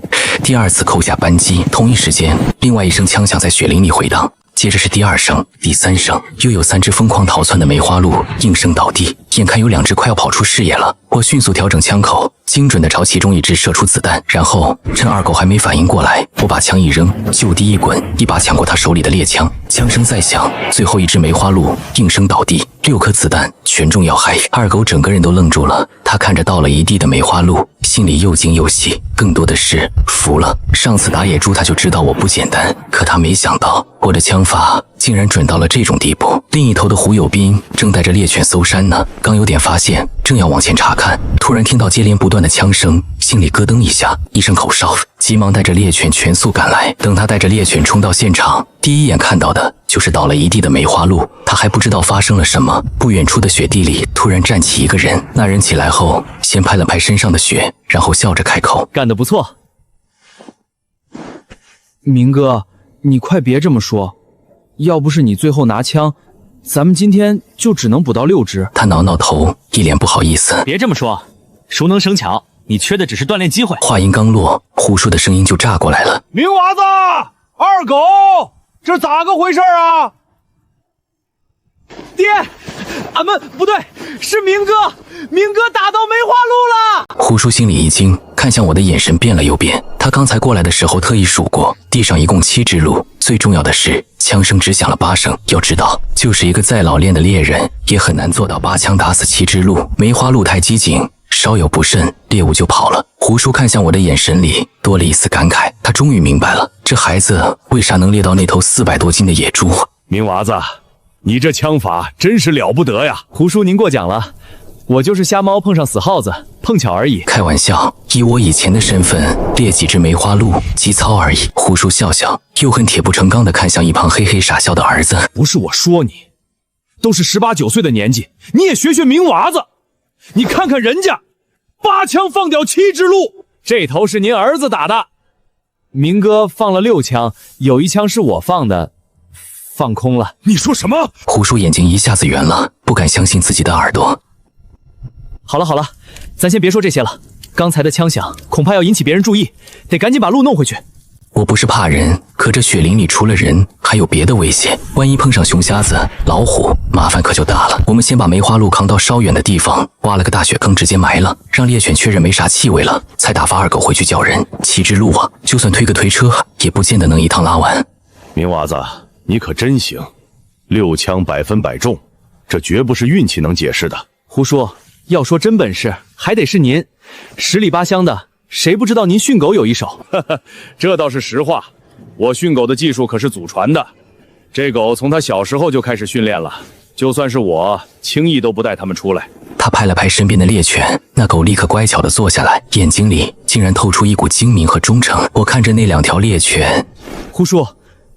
第2次扣下扳机，同一时间，另外一声枪响在雪林里回荡。接着是第2声、第3声，又有3只疯狂逃窜的梅花鹿应声倒地，眼看有2只快要跑出视野了。我迅速调整枪口，精准地朝其中一只射出子弹，然后趁二狗还没反应过来，我把枪一扔，就地一滚，一把抢过他手里的猎枪。枪声再响，最后一只梅花鹿应声倒地，6颗子弹全中要害。二狗整个人都愣住了，他看着倒了一地的梅花鹿，心里又惊又喜，更多的是服了。上次打野猪他就知道我不简单，可他没想到我的枪法竟然准到了这种地步。另一头的胡有斌正带着猎犬搜山呢，刚有点发现，正要往前查看，突然听到接连不断的枪声，心里咯噔一下，一声口哨，急忙带着猎犬全速赶来。等他带着猎犬冲到现场，第一眼看到的就是倒了一地的梅花鹿。他还不知道发生了什么，不远处的雪地里突然站起一个人，那人起来后先拍了拍身上的雪，然后笑着开口：“干得不错。”明哥，你快别这么说，要不是你最后拿枪，咱们今天就只能捕到6只。他挠挠头，一脸不好意思：“别这么说，熟能生巧，你缺的只是锻炼机会。话音刚落，胡叔的声音就炸过来了：“明娃子，二狗，这咋个回事啊？”爹，俺们不对，是明哥，明哥打到梅花鹿了。胡叔心里一惊，看向我的眼神变了又变。他刚才过来的时候特意数过，地上一共7只鹿。最重要的是，枪声只响了8声。要知道，就是一个再老练的猎人，也很难做到8枪打死7只鹿。梅花鹿太机警，稍有不慎，猎物就跑了。胡叔看向我的眼神里多了一丝感慨，他终于明白了，这孩子为啥能猎到那头400多斤的野猪。明娃子，你这枪法真是了不得呀！胡叔您过奖了，我就是瞎猫碰上死耗子，碰巧而已。开玩笑，以我以前的身份，猎几只梅花鹿，极操而已。胡叔笑笑，又很铁不成钢地看向一旁嘿嘿傻笑的儿子。不是我说你，都是18、19岁的年纪，你也学学明娃子。你看看人家，8枪放掉7只鹿，这头是您儿子打的，明哥放了6枪，有1枪是我放的。放空了。你说什么？胡叔眼睛一下子圆了，不敢相信自己的耳朵。好了，咱先别说这些了。刚才的枪响，恐怕要引起别人注意，得赶紧把鹿弄回去。我不是怕人，可这雪林里除了人，还有别的危险。万一碰上熊瞎子、老虎，麻烦可就大了。我们先把梅花鹿扛到稍远的地方，挖了个大雪坑，直接埋了，让猎犬确认没啥气味了，才打发二狗回去叫人。7只鹿啊，就算推个推车，也不见得能一趟拉完。明娃子，你可真行，6枪100分100中，这绝不是运气能解释的。胡说，要说真本事，还得是您，10里8乡的，谁不知道您训狗有一手？这倒是实话，我训狗的技术可是祖传的，这狗从它小时候就开始训练了，就算是我，轻易都不带它们出来。他拍了拍身边的猎犬，那狗立刻乖巧地坐下来，眼睛里竟然透出一股精明和忠诚。我看着那2条猎犬，胡叔，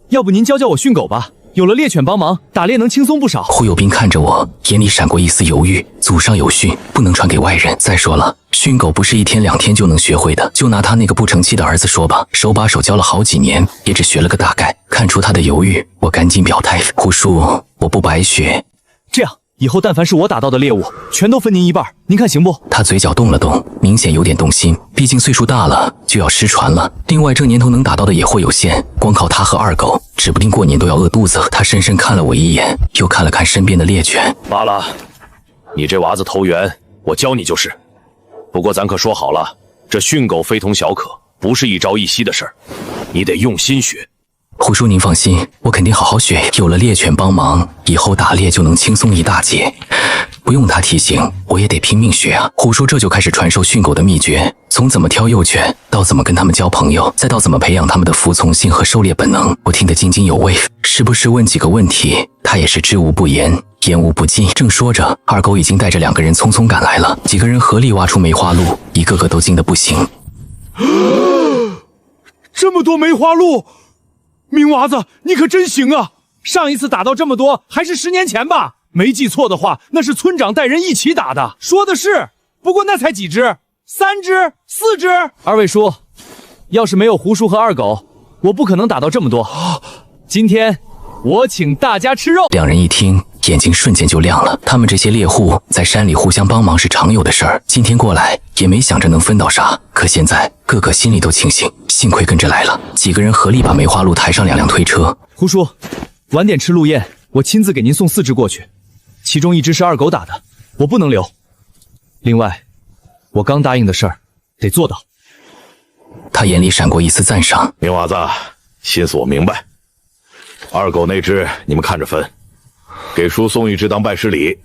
要不您教教我训狗吧？有了猎犬帮忙，打猎能轻松不少。胡有斌看着我，眼里闪过一丝犹豫。祖上有训，不能传给外人。再说了，训狗不是1天2天就能学会的。就拿他那个不成器的儿子说吧，手把手教了好几年，也只学了个大概。看出他的犹豫，我赶紧表态：胡叔，我不白学。这样，以后但凡是我打到的猎物，全都分您一半，您看行不？他嘴角动了动，明显有点动心。毕竟岁数大了，就要失传了。另外，这年头能打到的也会有限，光靠他和二狗，指不定过年都要饿肚子。他深深看了我一眼，又看了看身边的猎犬。罢了，你这娃子投缘，我教你就是。不过咱可说好了，这训狗非同小可，不是一朝一夕的事儿，你得用心学。胡叔您放心，我肯定好好学。有了猎犬帮忙，以后打猎就能轻松一大截。不用他提醒，我也得拼命学啊。胡叔这就开始传授训狗的秘诀，从怎么挑幼犬，到怎么跟他们交朋友，再到怎么培养他们的服从性和狩猎本能，我听得津津有味。时不时问几个问题，他也是知无不言，言无不尽。正说着，二狗已经带着2个人匆匆赶来了。几个人合力挖出梅花鹿，一个个都惊得不行。这么多梅花鹿！明娃子，你可真行啊！上一次打到这么多，还是10年前吧？没记错的话，那是村长带人一起打的。说的是，不过那才几只，3只、4只。二位叔，要是没有胡叔和二狗，我不可能打到这么多。今天我请大家吃肉。2人一听，眼睛瞬间就亮了。他们这些猎户在山里互相帮忙是常有的事儿，今天过来也没想着能分到啥。可现在个个心里都清醒，幸亏跟着来了。几个人合力把梅花鹿抬上2辆推车。胡叔，晚点吃鹿宴，我亲自给您送4只过去，其中1只是二狗打的，我不能留。另外，我刚答应的事儿得做到。他眼里闪过一丝赞赏。明娃子，心思我明白。二狗那只你们看着分，给叔送1只当拜师礼。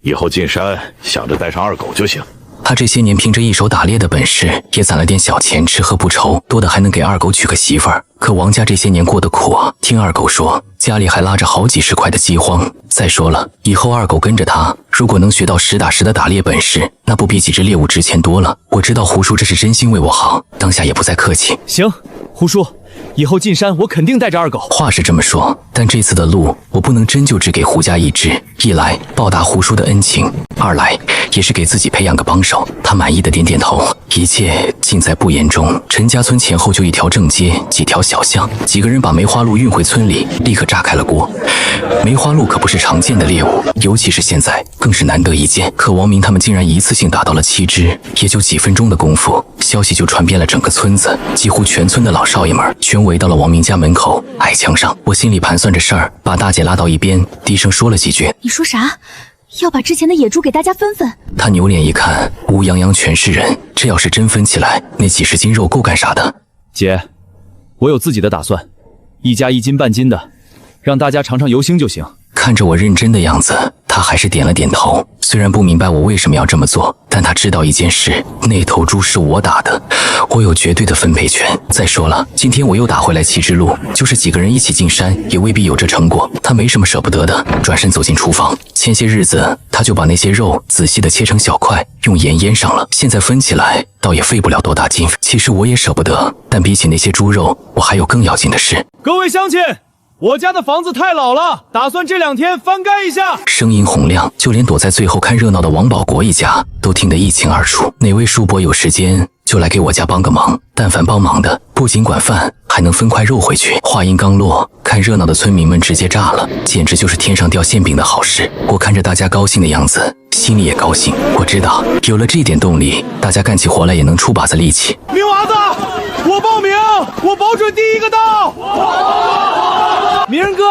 以后进山想着带上二狗就行。他这些年凭着一手打猎的本事，也攒了点小钱，吃喝不愁，多的还能给二狗娶个媳妇儿。可王家这些年过得苦啊，听二狗说，家里还拉着好几十块的饥荒。再说了，以后二狗跟着他，如果能学到实打实的打猎本事，那不比几只猎物值钱多了。我知道胡叔这是真心为我好，当下也不再客气。行，胡叔，以后进山我肯定带着二狗。话是这么说，但这次的鹿我不能真就只给胡家1只，一来报答胡叔的恩情，2来也是给自己培养个帮手。他满意的点点头，一切尽在不言中。陈家村前后就一条正街，几条小巷，几个人把梅花鹿运回村里，立刻炸开了锅。梅花鹿可不是常见的猎物，尤其是现在更是难得一见。可王明他们竟然一次性打到了7只，也就几分钟的功夫，消息就传遍了整个村子，几乎全村的老少爷们全围到了王明家门口，矮墙上。我心里盘算着事儿，把大姐拉到一边，低声说了几句。你说啥？要把之前的野猪给大家分分？他扭脸一看，乌泱泱全是人，这要是真分起来，那几十斤肉够干啥的？姐，我有自己的打算，1家1斤半斤的，让大家尝尝油腥就行。看着我认真的样子，他还是点了点头。虽然不明白我为什么要这么做，但他知道一件事，那头猪是我打的，我有绝对的分配权。再说了，今天我又打回来7只鹿，就是几个人一起进山，也未必有这成果。他没什么舍不得的，转身走进厨房。前些日子他就把那些肉仔细的切成小块，用盐腌上了，现在分起来倒也费不了多大劲。其实我也舍不得，但比起那些猪肉，我还有更要紧的事。各位乡亲，我家的房子太老了，打算这2天翻盖一下。声音洪亮，就连躲在最后看热闹的王保国一家都听得一清二楚。哪位叔伯有时间就来给我家帮个忙，但凡帮忙的不仅管饭，还能分块肉回去。话音刚落，看热闹的村民们直接炸了，简直就是天上掉馅饼的好事。我看着大家高兴的样子，心里也高兴。我知道有了这点动力，大家干起活来也能出把子力气。明娃子，我报名，我保准第一个到。明哥，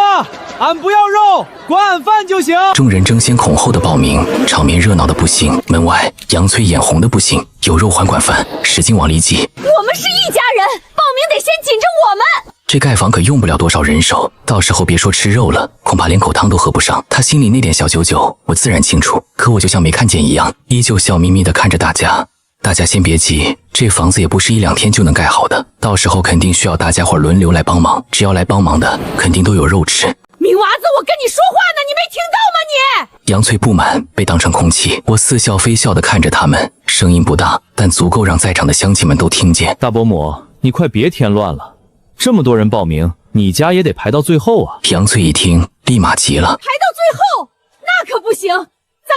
俺不要肉，管俺饭就行。众人争先恐后的报名，场面热闹的不行。门外杨翠眼红的不行，有肉还管饭，使劲往里挤。我们是一家人，报名得先紧着我们。这盖房可用不了多少人手，到时候别说吃肉了，恐怕连口汤都喝不上。他心里那点小九九，我自然清楚，可我就像没看见一样，依旧笑眯眯地看着大家。大家先别急，这房子也不是1、2天就能盖好的，到时候肯定需要大家伙轮流来帮忙，只要来帮忙的，肯定都有肉吃。明娃子，我跟你说话呢，你没听到吗你？杨翠不满被当成空气，我似笑非笑地看着他们，声音不大，但足够让在场的乡亲们都听见。大伯母，你快别添乱了，这么多人报名，你家也得排到最后啊。杨翠一听，立马急了，排到最后那可不行，咱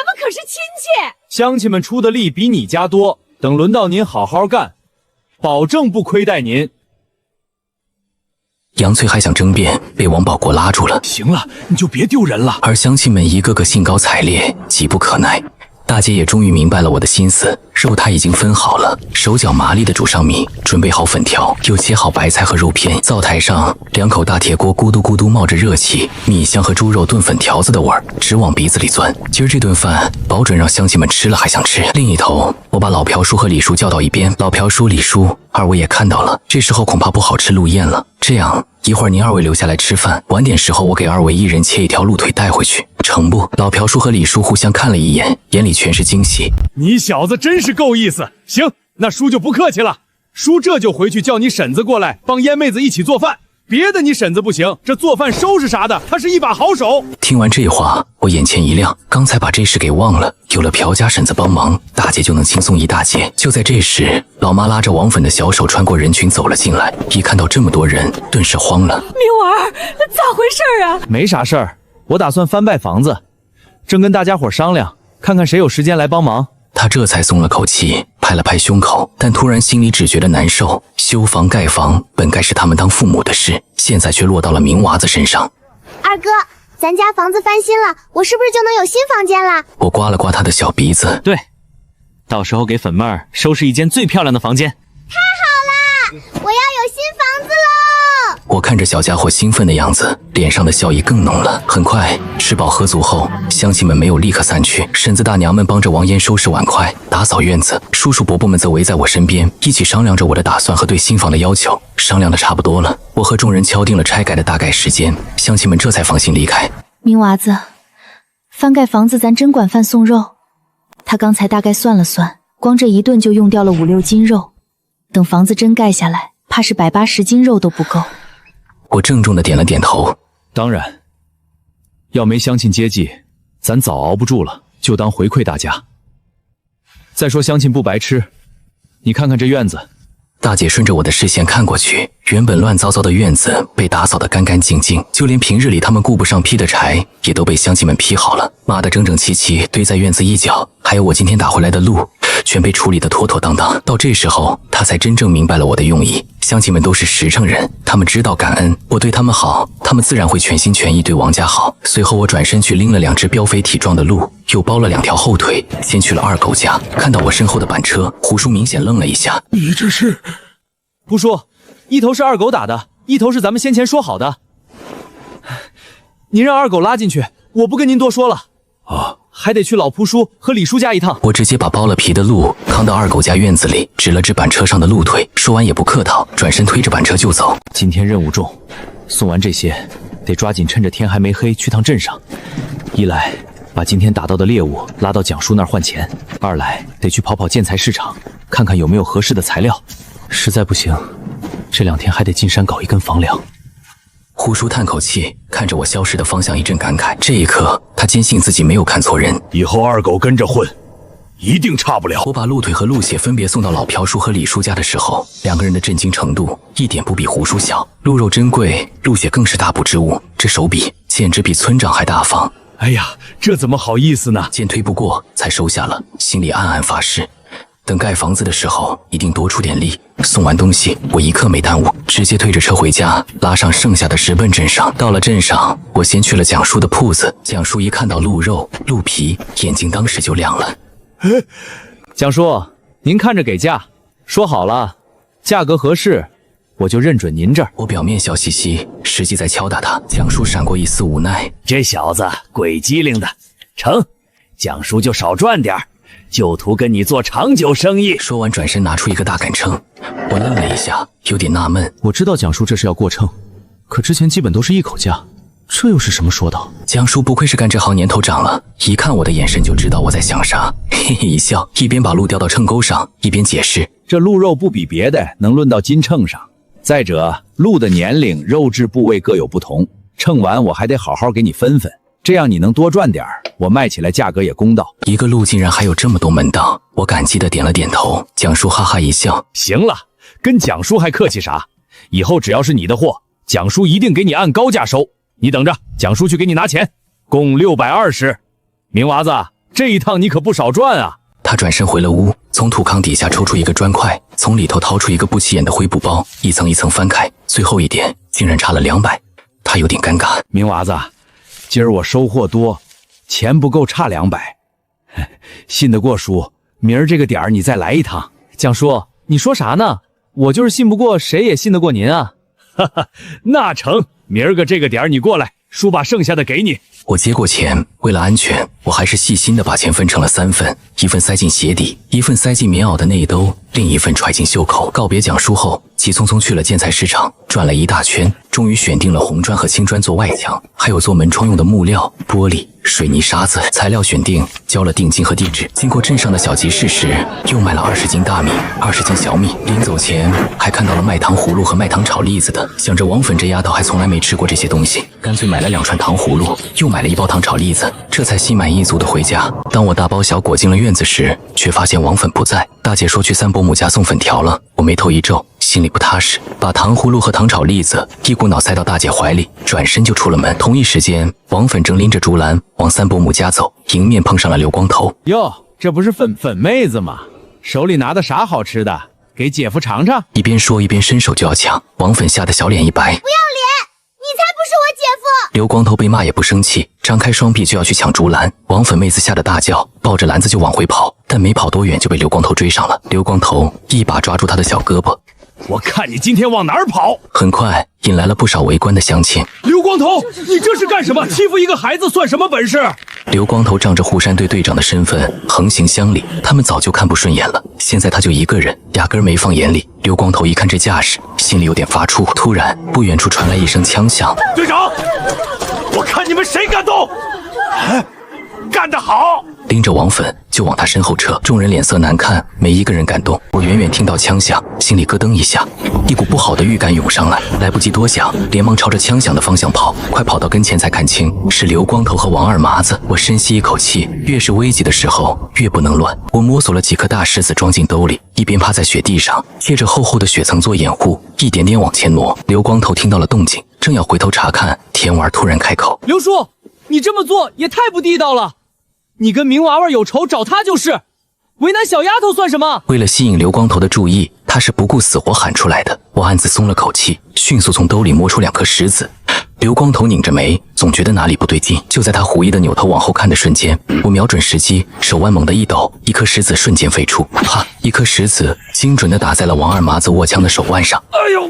们可是亲戚。乡亲们出的力比你家多，等轮到您好好干，保证不亏待您。杨翠还想争辩，被王保国拉住了。行了，你就别丢人了。而乡亲们一个个兴高采烈，急不可耐。大姐也终于明白了我的心思，肉她已经分好了，手脚麻利的煮上米，准备好粉条，又切好白菜和肉片。灶台上2口大铁锅咕嘟咕嘟冒着热气，米香和猪肉炖粉条子的味儿直往鼻子里钻。今儿这顿饭保准让乡亲们吃了还想吃。另一头，我把老朴叔和李叔叫到一边，老朴叔、李叔2位也看到了，这时候恐怕不好吃鹿宴了。这样一会儿您2位留下来吃饭，晚点时候我给2位一人切1条鹿腿带回去，成不？老朴叔和李叔互相看了一眼，眼里全是惊喜。你小子真是够意思。行，那叔就不客气了，叔这就回去叫你婶子过来帮烟妹子一起做饭。别的你婶子不行，这做饭收拾啥的，她是一把好手。听完这话，我眼前一亮，刚才把这事给忘了。有了朴家婶子帮忙，大姐就能轻松一大截。就在这时，老妈拉着王粉的小手穿过人群走了进来，一看到这么多人，顿时慌了。明娃，咋回事啊？没啥事儿，我打算翻拜房子，正跟大家伙商量，看看谁有时间来帮忙。他这才松了口气，拍了拍胸口，但突然心里只觉得难受。修房盖房本该是他们当父母的事，现在却落到了明娃子身上。二哥，咱家房子翻新了，我是不是就能有新房间了？我刮了刮他的小鼻子。对，到时候给粉妹儿收拾一间最漂亮的房间。太好啦，我要有新房子喽！我看着小家伙兴奋的样子，脸上的笑意更浓了。很快吃饱喝足后，乡亲们没有立刻散去，婶子大娘们帮着王嫣收拾碗筷，打扫院子，叔叔伯伯们则围在我身边，一起商量着我的打算和对新房的要求。商量的差不多了，我和众人敲定了拆改的大概时间，乡亲们这才放心离开。明娃子，翻盖房子咱真管饭送肉。他刚才大概算了算，光这一顿就用掉了5、6斤肉，等房子真盖下来，怕是180斤肉都不够。我郑重的点了点头。当然，要没乡亲接济，咱早熬不住了，就当回馈大家。再说乡亲不白吃，你看看这院子，大姐顺着我的视线看过去，原本乱糟糟的院子被打扫得干干净净，就连平日里他们顾不上劈的柴也都被乡亲们劈好了，码得整整齐齐堆在院子一角。还有我今天打回来的鹿，全被处理得妥妥当当。到这时候，他才真正明白了我的用意。乡亲们都是实诚人，他们知道感恩，我对他们好，他们自然会全心全意对王家好。随后我转身去拎了2只膘肥体壮的鹿，又包了2条后腿，先去了二狗家。看到我身后的板车，胡叔明显愣了一下。你这是？胡叔，一头是二狗打的，一头是咱们先前说好的。您让二狗拉进去，我不跟您多说了。啊，还得去老仆叔和李叔家一趟。我直接把剥了皮的鹿扛到二狗家院子里，指了指板车上的鹿腿，说完也不客套，转身推着板车就走。今天任务重，送完这些，得抓紧趁着天还没黑去趟镇上。一来把今天打到的猎物拉到蒋叔那儿换钱，二来得去跑跑建材市场，看看有没有合适的材料。实在不行，这2天还得进山搞一根房梁。胡叔叹口气，看着我消失的方向一阵感慨。这一刻，他坚信自己没有看错人。以后二狗跟着混，一定差不了。我把鹿腿和鹿血分别送到老朴叔和李叔家的时候，2个人的震惊程度一点不比胡叔小。鹿肉珍贵，鹿血更是大补之物，这手笔简直比村长还大方。哎呀，这怎么好意思呢？见推不过，才收下了，心里暗暗发誓，等盖房子的时候一定多出点力。送完东西，我一刻没耽误，直接推着车回家，拉上剩下的直奔镇上。到了镇上，我先去了蒋叔的铺子。蒋叔一看到鹿肉、鹿皮，眼睛当时就亮了。蒋叔，您看着给价，说好了，价格合适，我就认准您这儿。我表面笑嘻嘻，实际在敲打他。蒋叔闪过一丝无奈，这小子鬼机灵的，成，蒋叔就少赚点儿，就图跟你做长久生意。说完转身拿出一个大杆秤，我愣了一下，有点纳闷。我知道蒋叔这是要过秤，可之前基本都是一口价，这又是什么说道？蒋叔不愧是干这行年头长了，一看我的眼神就知道我在想啥，嘿嘿一笑，一边把鹿吊到秤钩上，一边解释：这鹿肉不比别的能论到斤秤上，再者鹿的年龄、肉质部位各有不同，称完我还得好好给你分分，这样你能多赚点，我卖起来价格也公道。一个鹿竟然还有这么多门道，我感激的点了点头。蒋叔哈哈一笑：行了，跟蒋叔还客气啥？以后只要是你的货，蒋叔一定给你按高价收。你等着，蒋叔去给你拿钱，共620。明娃子，这一趟你可不少赚啊！他转身回了屋，从土炕底下抽出一个砖块，从里头掏出一个不起眼的灰布包，一层一层翻开，最后一点竟然差了200。他有点尴尬。明娃子，今儿我收获多，钱不够差200，信得过叔。明儿这个点儿你再来一趟。蒋叔，你说啥呢？我就是信不过谁也信得过您啊！哈哈，那成，明儿个这个点儿你过来，叔把剩下的给你。我接过钱，为了安全，我还是细心的把钱分成了3份，一份塞进鞋底，一份塞进棉袄的内兜，另一份揣进袖口。告别蒋叔后，急匆匆去了建材市场，转了一大圈，终于选定了红砖和青砖做外墙，还有做门窗用的木料、玻璃、水泥、沙子。材料选定，交了定金和地址。经过镇上的小集市时，又买了20斤大米、20斤小米。临走前还看到了卖糖葫芦和卖糖炒栗子的，想着王粉这丫头还从来没吃过这些东西，干脆买了2串糖葫芦，又买了1包糖炒栗子，这才心满意足的回家。当我大包小裹进了院子时，却发现王粉不在。大姐说去三伯母家送粉条了，我眉头一皱，心里不踏实，把糖葫芦和糖炒栗子一股脑塞到大姐怀里，转身就出了门。同一时间，王粉正拎着竹篮往三伯母家走，迎面碰上了刘光头。哟，这不是粉妹子吗？手里拿的啥好吃的？给姐夫尝尝。一边说一边伸手就要抢，王粉吓得小脸一白，不要脸！你才不是我姐夫！刘光头被骂也不生气，张开双臂就要去抢竹篮。王粉妹子吓得大叫，抱着篮子就往回跑，但没跑多远就被刘光头追上了。刘光头一把抓住他的小胳膊，我看你今天往哪儿跑！很快引来了不少围观的乡亲。刘光头，你这是干什么？欺负一个孩子算什么本事？刘光头仗着护山队队长的身份横行乡里，他们早就看不顺眼了，现在他就一个人，压根没放眼里。刘光头一看这架势，心里有点发怵。突然不远处传来一声枪响，队长，我看你们谁敢动！干得好！拎着王粉就往他身后撤，众人脸色难看，没一个人敢动。我远远听到枪响，心里咯噔一下，一股不好的预感涌上来，来不及多想，连忙朝着枪响的方向跑。快跑到跟前才看清是刘光头和王二麻子。我深吸一口气，越是危急的时候越不能乱。我摸索了几颗大石子装进兜里，一边趴在雪地上，借着厚厚的雪层做掩护，一点点往前挪。刘光头听到了动静，正要回头查看，田娃突然开口：“刘叔，你这么做也太不地道了！你跟明娃娃有仇，找他就是，为难小丫头算什么？”为了吸引刘光头的注意，他是不顾死活喊出来的。我暗自松了口气，迅速从兜里摸出2颗石子。刘光头拧着眉，总觉得哪里不对劲。就在他狐疑的扭头往后看的瞬间，我瞄准时机，手腕猛地一抖，1颗石子瞬间飞出，啪！1颗石子精准地打在了王二麻子握枪的手腕上。哎呦！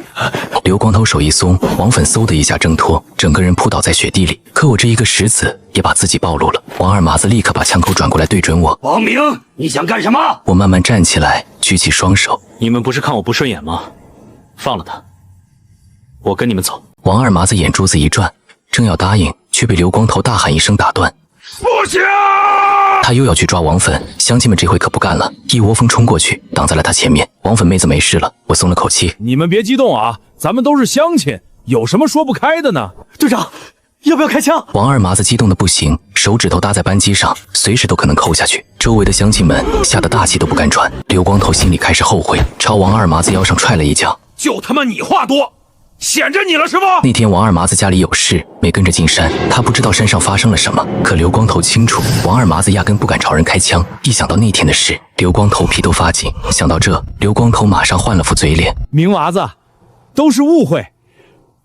刘光头手一松，王粉嗖的一下挣脱，整个人扑倒在雪地里。可我这1个石子也把自己暴露了。王二麻子立刻把枪口转过来对准我：“王明，你想干什么？”我慢慢站起来，举起双手：“你们不是看我不顺眼吗？放了他，我跟你们走。”王二麻子眼珠子一转，正要答应，却被刘光头大喊一声打断：“不行！”他又要去抓王粉，乡亲们这回可不干了，一窝蜂冲过去，挡在了他前面。王粉妹子没事了，我松了口气。你们别激动啊，咱们都是乡亲，有什么说不开的呢？队长，要不要开枪？王二麻子激动的不行，手指头搭在扳机上，随时都可能扣下去。周围的乡亲们吓得大气都不敢喘。刘光头心里开始后悔，朝王二麻子腰上踹了一脚：“就他妈你话多！显着你了是不？”那天王二麻子家里有事，没跟着进山，他不知道山上发生了什么。可刘光头清楚，王二麻子压根不敢朝人开枪。一想到那天的事，刘光头皮都发紧。想到这，刘光头马上换了副嘴脸：“明娃子，都是误会。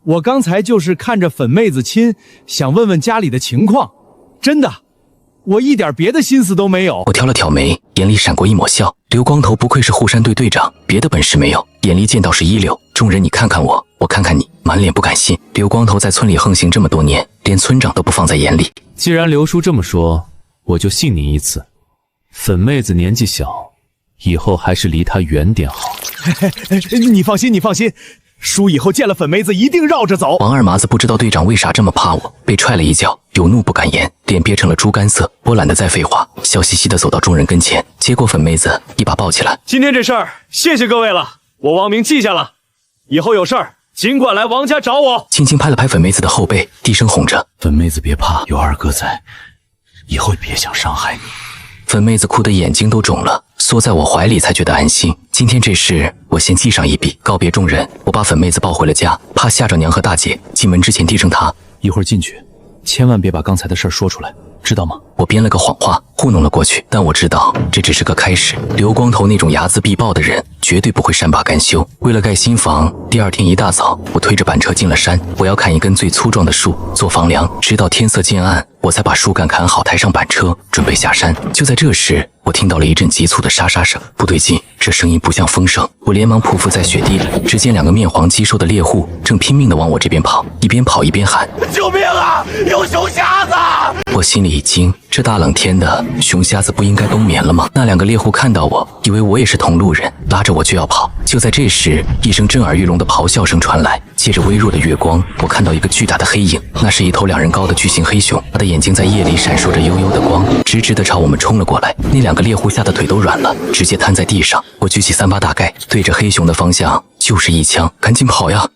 我刚才就是看着粉妹子亲，想问问家里的情况，真的，我一点别的心思都没有。”我挑了挑眉，眼里闪过一抹笑。刘光头不愧是护山队队长，别的本事没有，眼力见到是一流。众人你看看我，我看看你，满脸不敢信。刘光头在村里横行这么多年，连村长都不放在眼里。既然刘叔这么说，我就信你一次。粉妹子年纪小，以后还是离她远点好。你放心，你放心，叔以后见了粉妹子一定绕着走。王二麻子不知道队长为啥这么怕我，被踹了一脚，有怒不敢言，脸憋成了猪肝色。我懒得再废话，笑嘻嘻地走到众人跟前，接过粉妹子，一把抱起来：“今天这事儿，谢谢各位了，我王明记下了，以后有事儿尽管来王家找我。”轻轻拍了拍粉妹子的后背，低声哄着：“粉妹子别怕，有二哥在，以后别想伤害你。”粉妹子哭得眼睛都肿了，缩在我怀里才觉得安心。今天这事我先记上一笔。告别众人，我把粉妹子抱回了家，怕吓着娘和大姐。进门之前低声她：“一会儿进去，千万别把刚才的事说出来，知道吗？”我编了个谎话糊弄了过去，但我知道这只是个开始。刘光头那种睚眦必报的人绝对不会善罢甘休。为了盖新房，第2天一大早，我推着板车进了山。我要砍一根最粗壮的树做房梁，直到天色渐暗，我才把树干砍好，抬上板车准备下山。就在这时，我听到了一阵急促的沙沙声，不对劲，这声音不像风声。我连忙匍匐在雪地里，只见2个面黄肌瘦的猎户正拼命地往我这边跑，一边跑一边喊：“救命啊！有熊瞎子！”我心里一惊，这大冷天的，熊瞎子不应该冬眠了吗？那2个猎户看到我，以为我也是同路人，拉着我就要跑。就在这时，一声震耳欲聋的咆哮声传来，借着微弱的月光，我看到一个巨大的黑影，那是一头2人高的巨型黑熊，它的眼睛在夜里闪烁着幽幽的光，直直地朝我们冲了过来。那2个猎户吓得腿都软了，直接瘫在地上。我举起38大盖，对着黑熊的方向就是一枪，赶紧跑呀！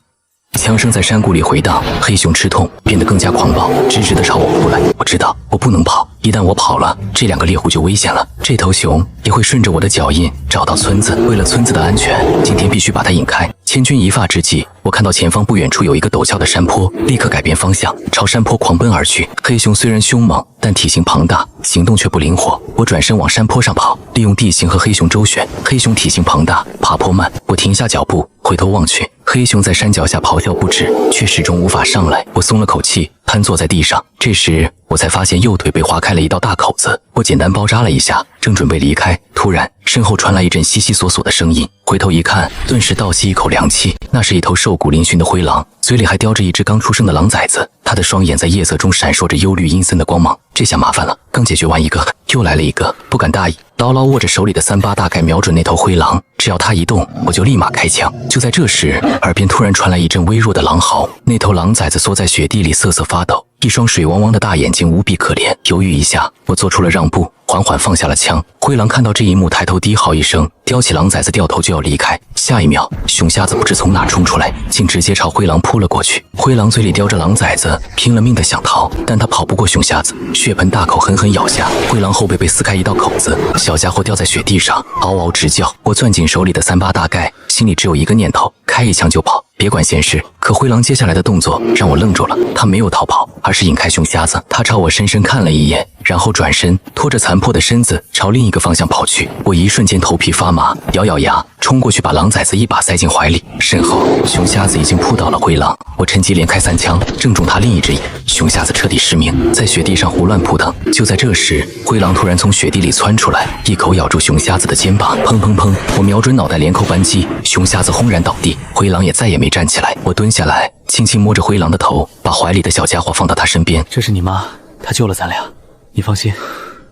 枪声在山谷里回荡，黑熊吃痛，变得更加狂暴，直直地朝我扑来。我知道我不能跑，一旦我跑了，这2个猎户就危险了。这头熊也会顺着我的脚印找到村子。为了村子的安全，今天必须把它引开。千钧一发之际，我看到前方不远处有一个陡峭的山坡，立刻改变方向，朝山坡狂奔而去。黑熊虽然凶猛，但体型庞大，行动却不灵活。我转身往山坡上跑，利用地形和黑熊周旋。黑熊体型庞大，爬坡慢，我停下脚步，回头望去，黑熊在山脚下咆哮不止，却始终无法上来。我松了口气，瘫坐在地上。这时我才发现右腿被划开了一道大口子，我简单包扎了一下，正准备离开，突然身后传来一阵悉悉索索的声音。回头一看，顿时倒吸一口凉气，那是一头瘦骨嶙峋的灰狼，嘴里还叼着一只刚出生的狼崽子，它的双眼在夜色中闪烁着幽绿阴森的光芒。这下麻烦了，刚解决完一个，又来了一个，不敢大意，牢牢握着手里的38大盖，瞄准那头灰狼，只要它一动，我就立马开枪。就在这时，耳边突然传来一阵微弱的狼嚎，那头狼崽子缩在雪地里瑟瑟发抖，一双水汪汪的大眼睛无比可怜。犹豫一下，我做出了让步，缓缓放下了枪。灰狼看到这一幕，抬头低嚎一声，叼起狼崽子掉头就要离开。下一秒，熊瞎子不知从哪冲出来，竟直接朝灰狼扑了过去。灰狼嘴里叼着狼崽子，拼了命的想逃，但他跑不过熊瞎子，血盆大口狠狠咬下，灰狼后背被撕开一道口子，小家伙掉在雪地上，嗷嗷直叫。我攥紧手里的3-8大盖，心里只有一个念头：开一枪就跑，别管闲事。可灰狼接下来的动作让我愣住了，他没有逃跑，而是引开熊瞎子。他朝我深深看了一眼，然后转身，拖着残破的身子朝另一个方向跑去。我一瞬间头皮发麻，咬咬牙，冲过去把狼崽子一把塞进怀里。身后，熊瞎子已经扑倒了灰狼，我趁机连开3枪，正中他另一只眼。熊瞎子彻底失明，在雪地上胡乱扑腾。就在这时，灰狼突然从雪地里窜出来，一口咬住熊瞎子的肩膀，砰砰砰！我瞄准脑袋连扣扳机，熊瞎子轰然倒地，灰狼也再也没站起来。我蹲下来，轻轻摸着灰狼的头，把怀里的小家伙放到他身边。这是你妈，她救了咱俩，你放心，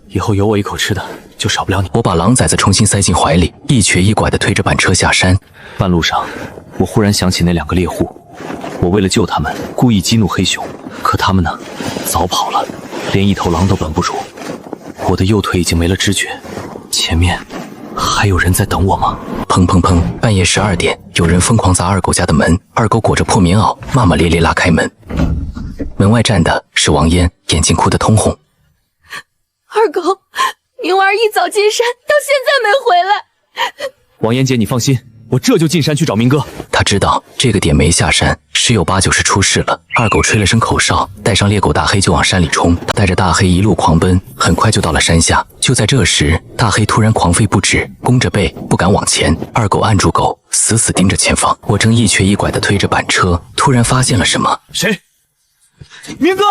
以后有我一口吃的，就少不了你。我把狼崽子重新塞进怀里，一瘸一拐地推着板车下山。半路上，我忽然想起那2个猎户，我为了救他们，故意激怒黑熊，可他们呢，早跑了，连一头狼都绑不住。我的右腿已经没了知觉，前面还有人在等我吗？砰砰砰！半夜12点，有人疯狂砸二狗家的门。二狗裹着破棉袄，骂骂咧咧拉开门。门外站的是王嫣，眼睛哭得通红。二狗，明儿一早进山，到现在没回来。王嫣姐，你放心，我这就进山去找明哥。他知道这个点没下山，10有8九是出事了。二狗吹了声口哨，带上猎狗大黑就往山里冲。他带着大黑一路狂奔，很快就到了山下。就在这时，大黑突然狂吠不止，弓着背不敢往前。二狗按住狗，死死盯着前方。我正一瘸一拐地推着板车，突然发现了什么。谁？明哥，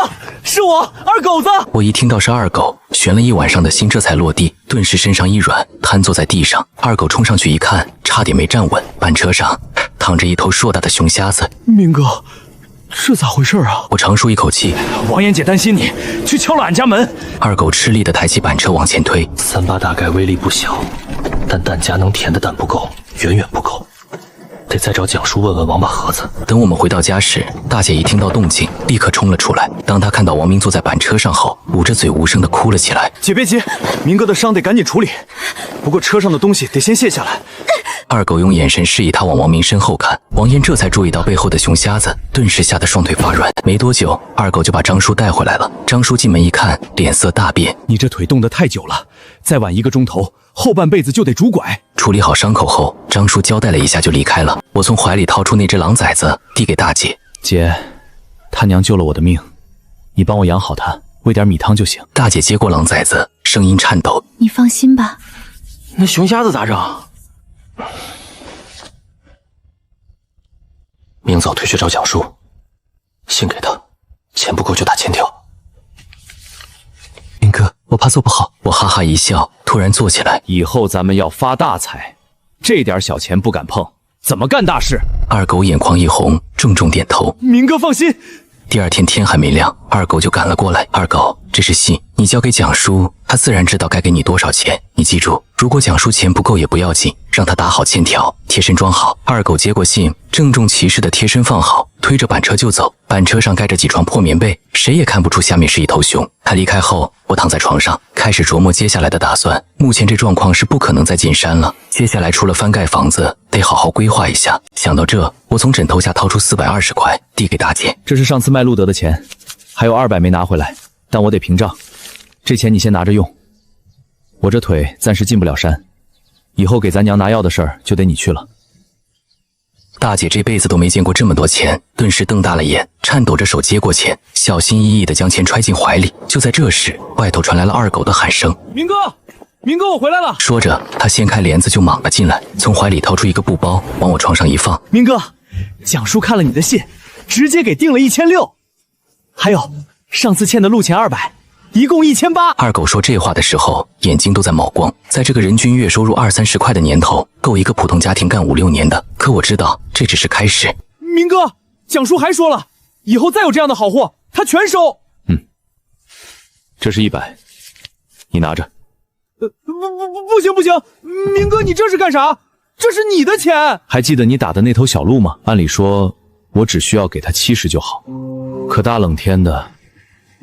是我，二狗子。我一听到是二狗，悬了一晚上的心这才落地，顿时身上一软，瘫坐在地上。二狗冲上去一看，差点没站稳。板车上躺着一头硕大的熊瞎子。明哥，这咋回事啊？我长舒一口气。王嫣姐担心你，去敲了俺家门。二狗吃力地抬起板车往前推。3-8大概威力不小，但弹夹能填的弹不够，远远不够。得再找蒋叔问问王八盒子。等我们回到家时，大姐一听到动静，立刻冲了出来。当她看到王明坐在板车上后，捂着嘴无声地哭了起来。姐别急，明哥的伤得赶紧处理，不过车上的东西得先卸下来。二狗用眼神示意他往王明身后看，王嫣这才注意到背后的熊瞎子，顿时吓得双腿发软。没多久，二狗就把张叔带回来了。张叔进门一看，脸色大变：“你这腿冻得太久了，再晚1个钟头，后半辈子就得拄拐。”处理好伤口后，张叔交代了一下就离开了。我从怀里掏出那只狼崽子，递给大姐：“姐，他娘救了我的命，你帮我养好它，喂点米汤就行。”大姐接过狼崽子，声音颤抖：“你放心吧。”那熊瞎子咋整？明早退去找蒋叔，信给他，钱不够就打欠条。明哥，我怕做不好。我哈哈一笑，突然坐起来。以后咱们要发大财，这点小钱不敢碰，怎么干大事？二狗眼眶一红，重重点头。明哥放心。第二天天还没亮，二狗就赶了过来。二狗，这是信，你交给蒋叔，他自然知道该给你多少钱。你记住，如果蒋叔钱不够也不要紧，让他打好欠条，贴身装好。二狗接过信，郑重其事的贴身放好，推着板车就走。板车上盖着几床破棉被，谁也看不出下面是一头熊。他离开后，我躺在床上，开始琢磨接下来的打算。目前这状况是不可能再进山了，接下来除了翻盖房子，得好好规划一下。想到这，我从枕头下掏出420块，递给大姐：“这是上次卖路德的钱，还有200没拿回来，但我得凭账，这钱你先拿着用。我这腿暂时进不了山，以后给咱娘拿药的事儿就得你去了。”大姐这辈子都没见过这么多钱，顿时瞪大了眼，颤抖着手接过钱，小心翼翼地将钱揣进怀里。就在这时，外头传来了二狗的喊声：“明哥，明哥，我回来了！”说着，他掀开帘子就莽了进来，从怀里掏出一个布包，往我床上一放：“明哥，蒋叔看了你的信，直接给定了1600，还有上次欠的路钱200，一共1800。”二狗说这话的时候，眼睛都在冒光。在这个人均月收入20-30块的年头，够一个普通家庭干5-6年的。可我知道，这只是开始。明哥，蒋叔还说了，以后再有这样的好货，他全收。这是100，你拿着。不行不行，明哥，你这是干啥？这是你的钱。还记得你打的那头小鹿吗？按理说，我只需要给他70就好。可大冷天的，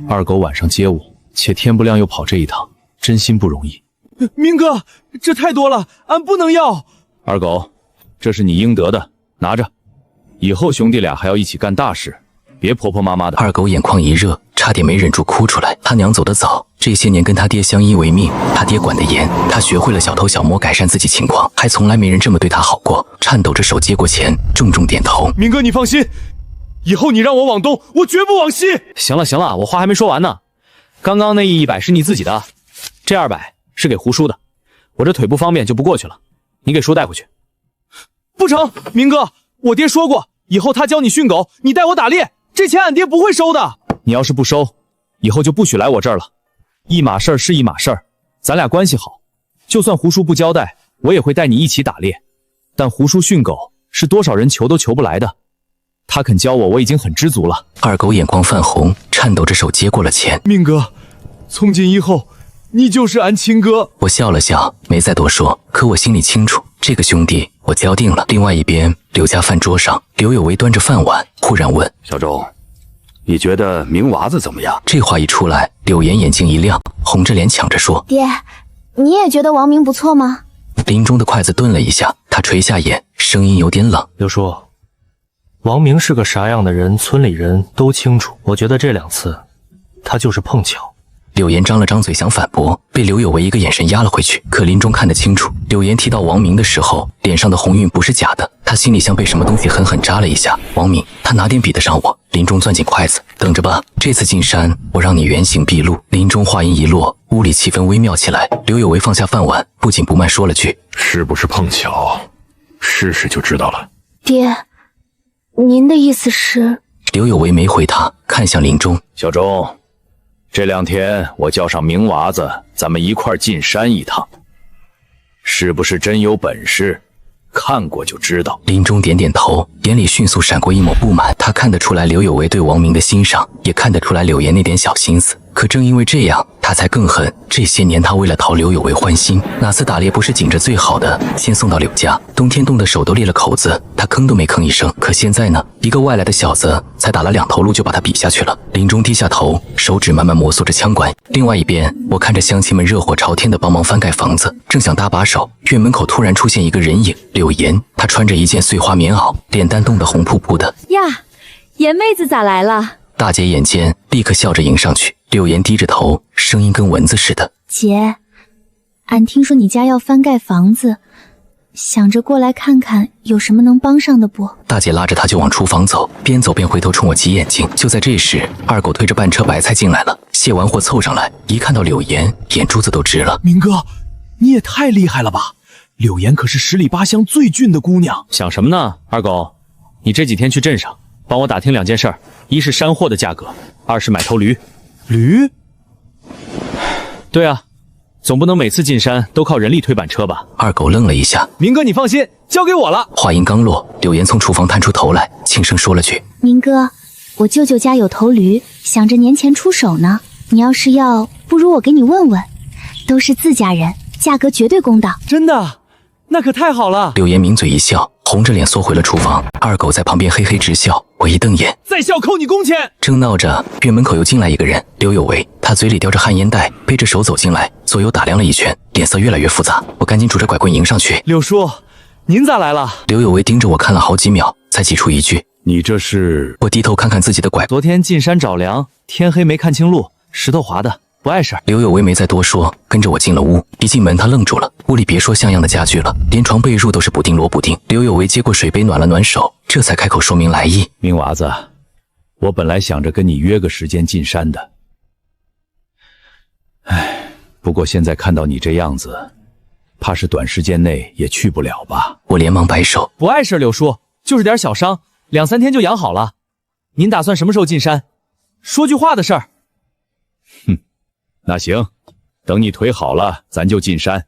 二狗晚上接我，且天不亮又跑这一趟，真心不容易。明哥，这太多了，俺不能要。二狗，这是你应得的，拿着。以后兄弟俩还要一起干大事，别婆婆妈妈的。二狗眼眶一热，差点没忍住哭出来。他娘走得早，这些年跟他爹相依为命，他爹管得严，他学会了小偷小摸改善自己情况，还从来没人这么对他好过。颤抖着手接过钱，重重点头。明哥，你放心，以后你让我往东，我绝不往西。行了行了，我话还没说完呢。刚刚那100是你自己的，这200是给胡叔的。我这腿不方便就不过去了，你给叔带回去。不成，明哥，我爹说过，以后他教你训狗，你带我打猎，这钱俺爹不会收的。你要是不收，以后就不许来我这儿了。一码事儿是一码事儿，咱俩关系好，就算胡叔不交代，我也会带你一起打猎。但胡叔训狗是多少人求都求不来的，他肯教我，我已经很知足了。二狗眼眶泛红，颤抖着手接过了钱。明哥，从今以后，你就是俺亲哥。我笑了笑，没再多说，可我心里清楚，这个兄弟我交定了。另外一边，刘家饭桌上，刘有为端着饭碗，忽然问：小周，你觉得明娃子怎么样？这话一出来，柳岩眼睛一亮，红着脸抢着说：爹，你也觉得王明不错吗？林中的筷子顿了一下，他垂下眼，声音有点冷：刘叔，王明是个啥样的人，村里人都清楚。我觉得这2次，他就是碰巧。柳岩张了张嘴想反驳，被刘有为一个眼神压了回去。可林中看得清楚，柳岩提到王明的时候，脸上的红晕不是假的。他心里像被什么东西狠狠扎了一下。王明，他哪点比得上我？林中攥紧筷子，等着吧，这次进山，我让你原形毕露。林中话音一落，屋里气氛微妙起来。刘有为放下饭碗，不紧不慢说了句：是不是碰巧？试试就知道了。爹，您的意思是？刘有为没回他，看向林中：小周，这2天我叫上明娃子，咱们一块儿进山一趟，是不是真有本事？看过就知道。林中点点头，眼里迅速闪过一抹不满。他看得出来刘有为对王明的欣赏，也看得出来柳岩那点小心思。可正因为这样，他才更恨。这些年他为了讨刘有为欢心，哪次打猎不是紧着最好的先送到柳家，冬天冻得手都裂了口子，他吭都没吭一声。可现在呢，一个外来的小子才打了2头鹿就把他比下去了。林中低下头，手指慢慢摩挲着枪管。另外一边，我看着乡亲们热火朝天的帮忙翻盖房子，正想搭把手，院门口突然出现一个人影，柳岩。她穿着一件碎花棉袄，脸蛋冻得红扑扑的。呀，岩妹子咋来了？大姐眼尖，立刻笑着迎上去。柳岩低着头，声音跟蚊子似的：姐，俺听说你家要翻盖房子，想着过来看看有什么能帮上的不？大姐拉着她就往厨房走，边走边回头冲我挤眼睛。就在这时，二狗推着半车白菜进来了，卸完货凑上来，一看到柳岩，眼珠子都直了。明哥，你也太厉害了吧！柳岩可是10里8乡最俊的姑娘。想什么呢，二狗？你这几天去镇上帮我打听2件事儿，一是山货的价格，2是买头驴。驴？对啊，总不能每次进山都靠人力推板车吧？二狗愣了一下。明哥你放心，交给我了。话音刚落，柳岩从厨房探出头来，轻声说了句：明哥，我舅舅家有头驴，想着年前出手呢。你要是要，不如我给你问问，都是自家人，价格绝对公道。真的？那可太好了。柳岩抿嘴一笑，红着脸缩回了厨房。二狗在旁边嘿嘿直笑，我一瞪眼，在校扣你工钱。正闹着，院门口又进来一个人，刘有为。他嘴里叼着旱烟袋，背着手走进来，左右打量了一圈，脸色越来越复杂。我赶紧拄着拐棍迎上去。柳叔，您咋来了？刘有为盯着我看了好几秒，才挤出一句：你这是？我低头看看自己的拐。昨天进山找粮，天黑没看清路，石头滑的，不碍事儿。刘有为没再多说，跟着我进了屋。一进门他愣住了，屋里别说像样的家具了，连床被褥都是补丁摞补丁。刘有为接过水杯暖了暖手，这才开口说明来意。明娃子，我本来想着跟你约个时间进山的，不过现在看到你这样子，怕是短时间内也去不了吧？我连忙摆手：不碍事，柳叔，就是点小伤，2、3天就养好了。您打算什么时候进山？说句话的事儿。哼，那行，等你腿好了，咱就进山。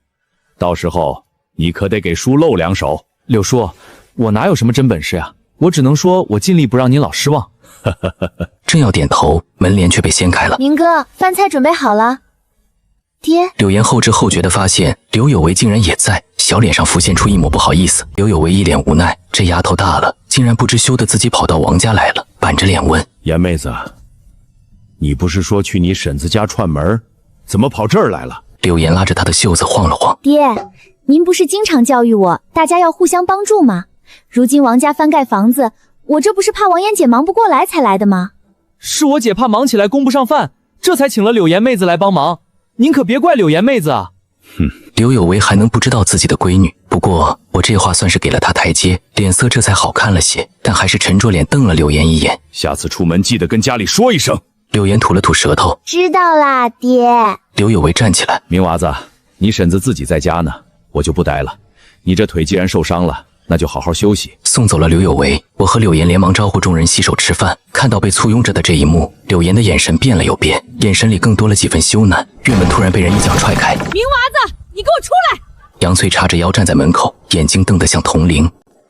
到时候你可得给叔露2手。柳叔，我哪有什么真本事呀？我只能说我尽力不让您老失望。正要点头，门帘却被掀开了。明哥，饭菜准备好了。爹。柳岩后知后觉地发现刘有为竟然也在，小脸上浮现出一抹不好意思。刘有为一脸无奈，这丫头大了，竟然不知羞得自己跑到王家来了，板着脸问：严妹子，你不是说去你婶子家串门，怎么跑这儿来了？柳岩拉着他的袖子晃了晃。爹，您不是经常教育我，大家要互相帮助吗？如今王家翻盖房子，我这不是怕王妍姐忙不过来才来的吗？是我姐怕忙起来供不上饭，这才请了柳岩妹子来帮忙。您可别怪柳岩妹子啊。刘有为还能不知道自己的闺女，不过我这话算是给了他台阶，脸色这才好看了些，但还是沉着脸瞪了柳岩一眼。下次出门记得跟家里说一声。柳岩吐了吐舌头，知道啦，爹。刘有为站起来，明娃子，你婶子自己在家呢，我就不待了。你这腿既然受伤了，那就好好休息。送走了刘有为，我和柳岩连忙招呼众人洗手吃饭。看到被簇拥着的这一幕，柳岩的眼神变了又变，眼神里更多了几分羞赧。院门突然被人一脚踹开，明娃子，你给我出来！杨翠叉着腰站在门口，眼睛瞪得像铜铃。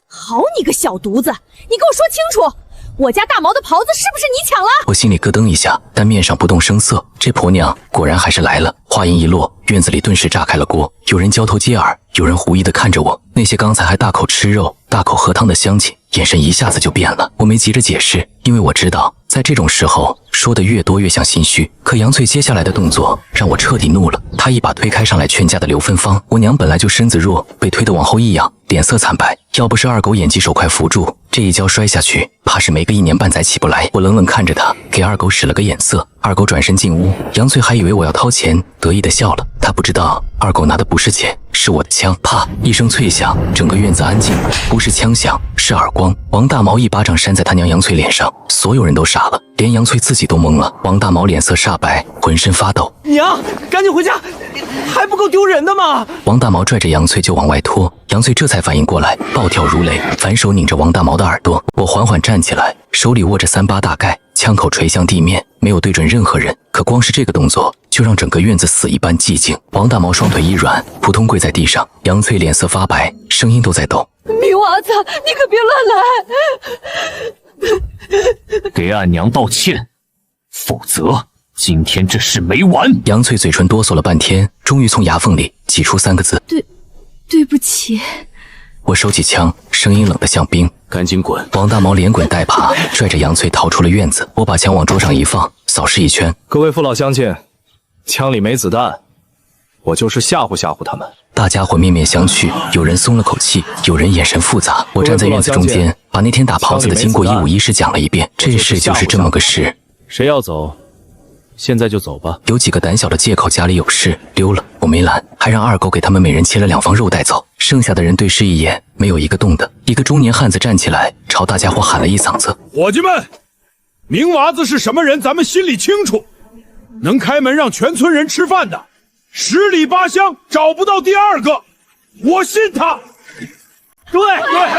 好你个小犊子，你给我说清楚，我家大毛的袍子是不是你抢了？我心里咯噔一下，但面上不动声色。这婆娘果然还是来了。话音一落，院子里顿时炸开了锅，有人交头接耳，有人狐疑地看着我。那些刚才还大口吃肉、大口喝汤的乡亲，眼神一下子就变了。我没急着解释，因为我知道，在这种时候说的越多越像心虚。可杨翠接下来的动作让我彻底怒了，她一把推开上来劝架的刘芬芳。我娘本来就身子弱，被推得往后一仰，脸色惨白。要不是二狗演技手快扶住，这一跤摔下去，怕是没个1年半载起不来。我冷冷看着他，给二狗使了个眼色。二狗转身进屋，杨翠还以为我要掏钱，得意地笑了。她不知道二狗拿的不是钱，是我的枪。啪一声脆响，整个院子安静，不是枪响，是耳光。王大毛一巴掌扇在他娘杨翠脸上，所有人都傻了，连杨翠自己都懵了。王大毛脸色煞白，浑身发抖。娘，赶紧回家，还不够丢人的吗？王大毛拽着杨翠就往外拖，杨翠这才反应过来，暴跳如雷，反手拧着王大毛的耳朵。我缓缓站起来，手里握着3-8大盖，枪口垂向地面，没有对准任何人。可光是这个动作，就让整个院子死一般寂静。王大毛双腿一软，扑通跪在地上。杨翠脸色发白，声音都在抖。明娃子，你可别乱来！给俺娘道歉，否则今天这事没完！杨翠嘴唇哆嗦了半天，终于从牙缝里挤出3个字：对不起。我收起枪，声音冷得像冰。赶紧滚！王大毛连滚带爬，拽着杨翠逃出了院子。我把枪往桌上一放，扫视一圈。各位父老乡亲，枪里没子弹，我就是吓唬吓唬他们。大家伙面面相觑，有人松了口气，有人眼神复杂。我站在院子中间，把那天打狍子的经过一五一十讲了一遍。这事就是这么个事。谁要走，现在就走吧。有几个胆小的借口家里有事溜了，我没拦，还让二狗给他们每人切了2方肉带走。剩下的人对视一眼，没有一个动的。一个中年汉子站起来，朝大家伙喊了一嗓子：“伙计们，明娃子是什么人，咱们心里清楚。能开门让全村人吃饭的，10里8乡找不到第2个，我信他。”对，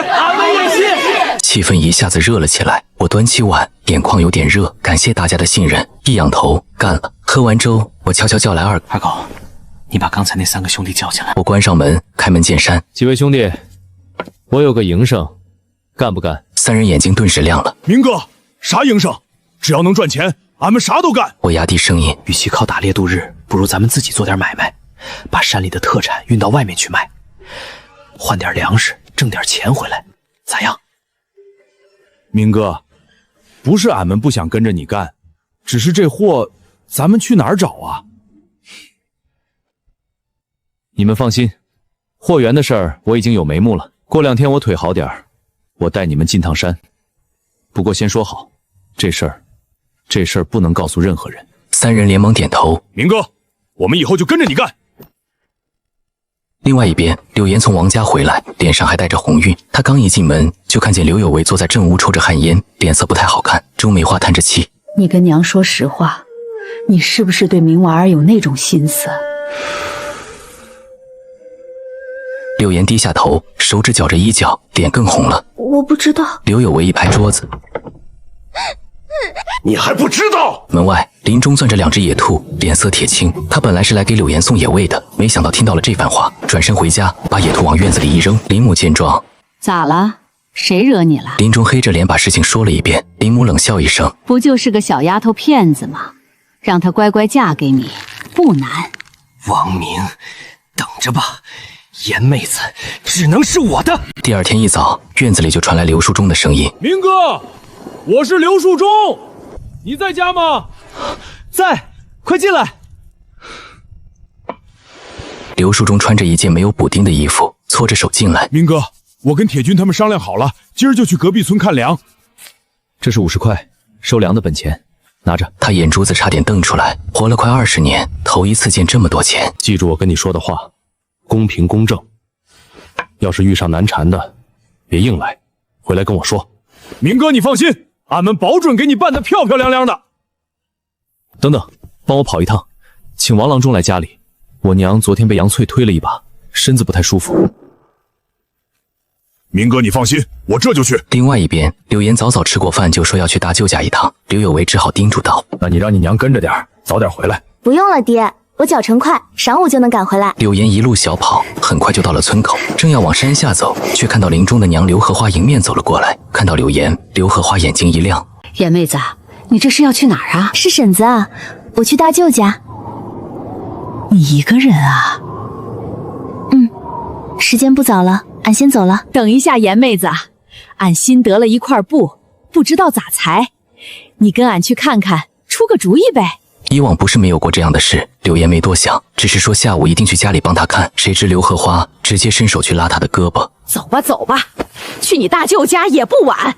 俺们也信。气氛一下子热了起来。我端起碗，眼眶有点热，感谢大家的信任。一仰头，干了。喝完粥，我悄悄叫来二狗，你把刚才那3个兄弟叫进来。我关上门，开门见山：“几位兄弟，我有个营生，干不干？”3人眼睛顿时亮了。明哥，啥营生？只要能赚钱，俺们啥都干。我压低声音：“与其靠打猎度日，不如咱们自己做点买卖，把山里的特产运到外面去卖，换点粮食，挣点钱回来，咋样？”明哥，不是俺们不想跟着你干，只是这货咱们去哪儿找啊？你们放心，货源的事儿我已经有眉目了。过2天我腿好点儿，我带你们进趟山。不过先说好，这事儿不能告诉任何人。3人连忙点头。明哥，我们以后就跟着你干。另外一边，柳岩从王家回来，脸上还带着红晕。她刚一进门，就看见刘有为坐在正屋抽着旱烟，脸色不太好看。周梅花叹着气：“你跟娘说实话，你是不是对明娃儿有那种心思？”柳岩低下头，手指绞着衣角，脸更红了。我不知道。刘有为一拍桌子：“你还不知道？”门外，林中攥着2只野兔，脸色铁青。他本来是来给柳岩送野味的，没想到听到了这番话，转身回家，把野兔往院子里一扔。林母见状：“咋了？谁惹你了？”林中黑着脸把事情说了一遍。林母冷笑一声：“不就是个小丫头片子吗？让她乖乖嫁给你，不难。”王明，等着吧，严妹子只能是我的。第2天一早，院子里就传来刘树忠的声音：“明哥，我是刘树忠，你在家吗？”“在，快进来。”刘树忠穿着一件没有补丁的衣服，搓着手进来。明哥，我跟铁军他们商量好了，今儿就去隔壁村看粮。这是50块，收粮的本钱，拿着。他眼珠子差点瞪出来，活了快20年，头一次见这么多钱。记住我跟你说的话，公平公正。要是遇上难缠的，别硬来，回来跟我说。明哥，你放心，俺们保准给你办得漂漂亮亮的。等等，帮我跑一趟，请王郎中来家里。我娘昨天被杨翠推了一把，身子不太舒服。明哥，你放心，我这就去。另外一边，柳岩早早吃过饭，就说要去大舅家一趟。刘有为只好叮嘱道：“那你让你娘跟着点，早点回来。”不用了，爹，我脚程快，晌午就能赶回来。柳岩一路小跑，很快就到了村口，正要往山下走，却看到林中的娘刘荷花迎面走了过来。看到柳岩，刘荷花眼睛一亮：“严妹子，你这是要去哪儿啊？”“是婶子啊，我去大舅家。”“你一个人啊？”“时间不早了，俺先走了。”“等一下，严妹子，俺新得了一块布，不知道咋裁，你跟俺去看看，出个主意呗。”以往不是没有过这样的事，柳岩没多想，只是说下午一定去家里帮他看。谁知刘荷花直接伸手去拉他的胳膊。“走吧走吧，去你大舅家也不晚，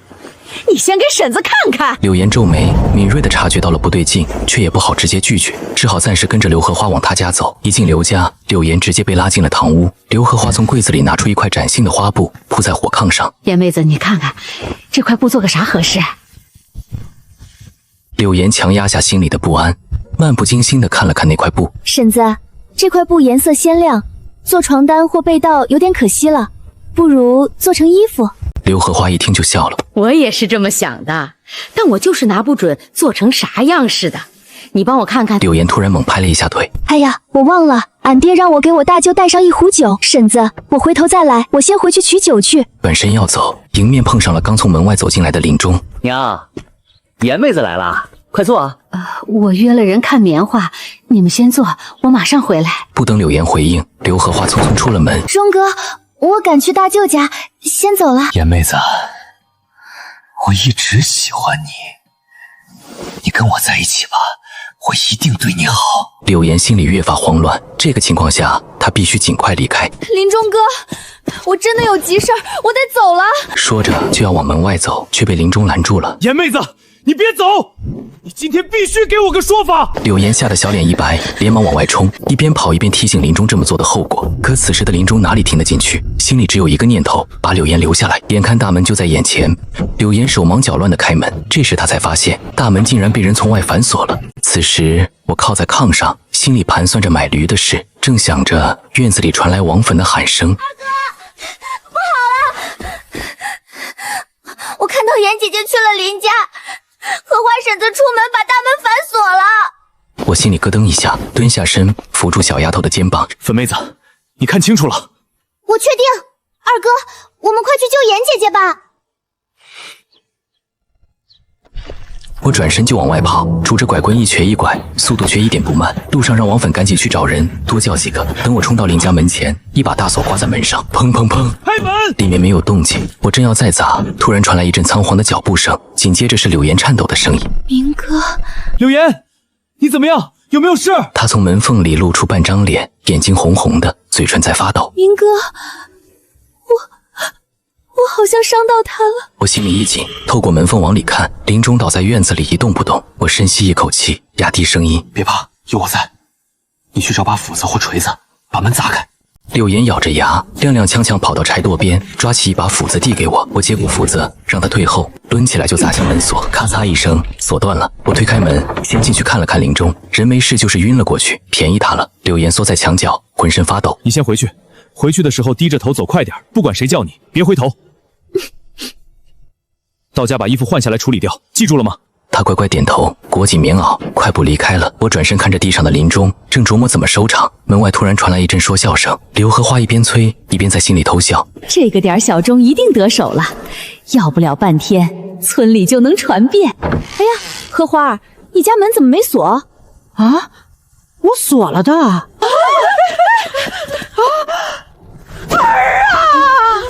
你先给婶子看看。”柳岩皱眉，敏锐地察觉到了不对劲，却也不好直接拒绝，只好暂时跟着刘荷花往他家走。一进刘家，柳岩直接被拉进了堂屋。刘荷花从柜子里拿出一块崭新的花布，铺在火炕上。“严妹子，你看看这块布做个啥合适？”柳岩强压下心里的不安，漫不经心地看了看那块布。“婶子，这块布颜色鲜亮，做床单或被罩有点可惜了，不如做成衣服。”刘荷花一听就笑了：“我也是这么想的，但我就是拿不准做成啥样式的，你帮我看看。”柳岩突然猛拍了一下腿：“哎呀，我忘了，俺爹让我给我大舅带上一壶酒。婶子，我回头再来，我先回去取酒去。”转身要走，迎面碰上了刚从门外走进来的林中。“娘，严妹子来了，快坐啊。”“我约了人看棉花，你们先坐，我马上回来。”不等柳岩回应，刘荷花匆匆出了门。“钟哥，我赶去大舅家，先走了。”“严妹子，我一直喜欢你，你跟我在一起吧，我一定对你好。”柳岩心里越发慌乱，这个情况下，她必须尽快离开。“林钟哥，我真的有急事儿，我得走了。”说着就要往门外走，却被林中拦住了。“严妹子，你别走！你今天必须给我个说法！”柳岩吓得小脸一白，连忙往外冲，一边跑一边提醒林中这么做的后果。可此时的林中哪里听得进去，心里只有一个念头：把柳岩留下来。眼看大门就在眼前，柳岩手忙脚乱地开门，这时他才发现大门竟然被人从外反锁了。此时我靠在炕上，心里盘算着买驴的事，正想着，院子里传来王粉的喊声：“二哥，不好了！我看到严姐姐去了林家。荷花婶子出门把大门反锁了。”我心里咯噔一下，蹲下身扶住小丫头的肩膀：“粉妹子，你看清楚了？”“我确定。二哥，我们快去救严姐姐吧。”我转身就往外跑，拄着拐棍一瘸一拐，速度却一点不慢。路上让王粉赶紧去找人，多叫几个。等我冲到林家门前，一把大锁挂在门上，砰砰砰，开门！里面没有动静。我正要再砸，突然传来一阵仓皇的脚步声，紧接着是柳岩颤抖的声音：“明哥。”“柳岩，你怎么样？有没有事？”他从门缝里露出半张脸，眼睛红红的，嘴唇在发抖。“明哥，我好像伤到他了。”我心里一紧，透过门缝往里看，林中倒在院子里一动不动。我深吸一口气，压低声音：“别怕，有我在。你去找把斧子或锤子，把门砸开。”柳岩咬着牙，踉踉跄跄跑到柴垛边，抓起一把斧子递给我。我接过斧子，让他退后，抡起来就砸向门锁，咔嚓一声，锁断了。我推开门，先进去看了看林中，人没事，就是晕了过去，便宜他了。柳岩缩在墙角，浑身发抖：“你先回去，回去的时候低着头走快点，不管谁叫你，别回头。到家把衣服换下来处理掉，记住了吗？”他乖乖点头，裹紧棉袄，快步离开了。我转身看着地上的林中，正琢磨怎么收场，门外突然传来一阵说笑声。刘荷花一边催，一边在心里偷笑：“这个点小钟一定得手了，要不了半天，村里就能传遍。”“哎呀，荷花，你家门怎么没锁？”“啊，我锁了的。”“儿啊，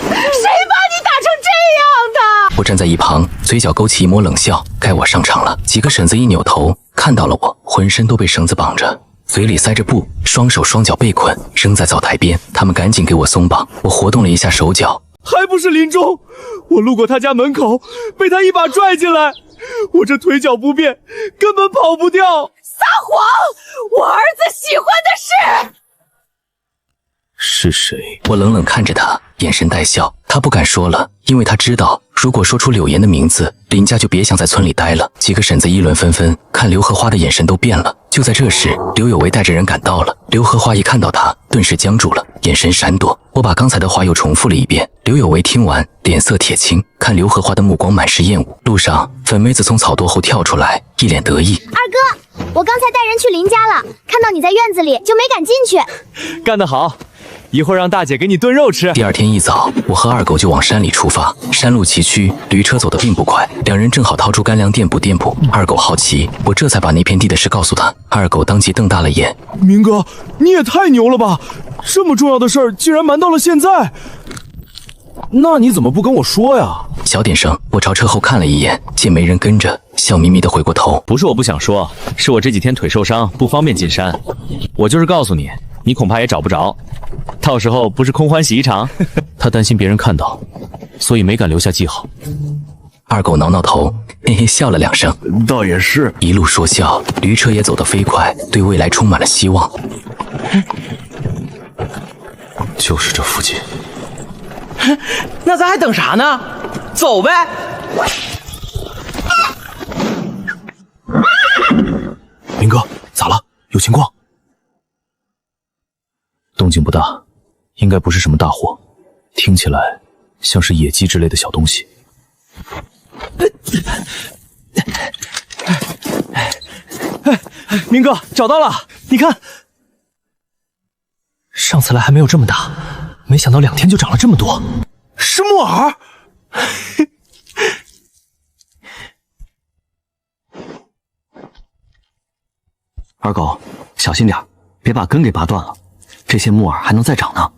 谁把你打成这样的？”我站在一旁，嘴角勾起一抹冷笑。该我上场了。几个婶子一扭头，看到了我，浑身都被绳子绑着。嘴里塞着布，双手双脚被捆，扔在灶台边。他们赶紧给我松绑。我活动了一下手脚，还不是林中？我路过他家门口，被他一把拽进来，我这腿脚不便，根本跑不掉。撒谎！我儿子喜欢的是谁？我冷冷看着他，眼神带笑。他不敢说了，因为他知道，如果说出柳岩的名字，林家就别想在村里待了。几个婶子议论纷纷，看刘荷花的眼神都变了。就在这时，刘有为带着人赶到了。刘荷花一看到他，顿时僵住了，眼神闪躲。我把刚才的话又重复了一遍。刘有为听完，脸色铁青，看刘荷花的目光满是厌恶。路上，粉妹子从草垛后跳出来，一脸得意：“二哥，我刚才带人去林家了，看到你在院子里，就没敢进去。”干得好！一会儿让大姐给你炖肉吃。第二天一早，我和二狗就往山里出发。山路崎岖，驴车走得并不快，两人正好掏出干粮垫补垫补。二狗好奇，我这才把那片地的事告诉他。二狗当即瞪大了眼：“明哥，你也太牛了吧！这么重要的事儿竟然瞒到了现在，那你怎么不跟我说呀？”小点声，我朝车后看了一眼，见没人跟着，笑眯眯地回过头：“不是我不想说，是我这几天腿受伤，不方便进山。我就是告诉你，你恐怕也找不着，到时候不是空欢喜一场。”他担心别人看到，所以没敢留下记号。二狗挠挠头，嘿嘿笑了两声。倒也是。一路说笑，驴车也走得飞快，对未来充满了希望。就是这附近。那咱还等啥呢？走呗！明哥，咋了？有情况？动静不大，应该不是什么大祸，听起来像是野鸡之类的小东西。明哥，找到了，你看，上次来还没有这么大，没想到2天就长了这么多。是木耳。二狗，小心点，别把根给拔断了。这些木耳还能再长呢。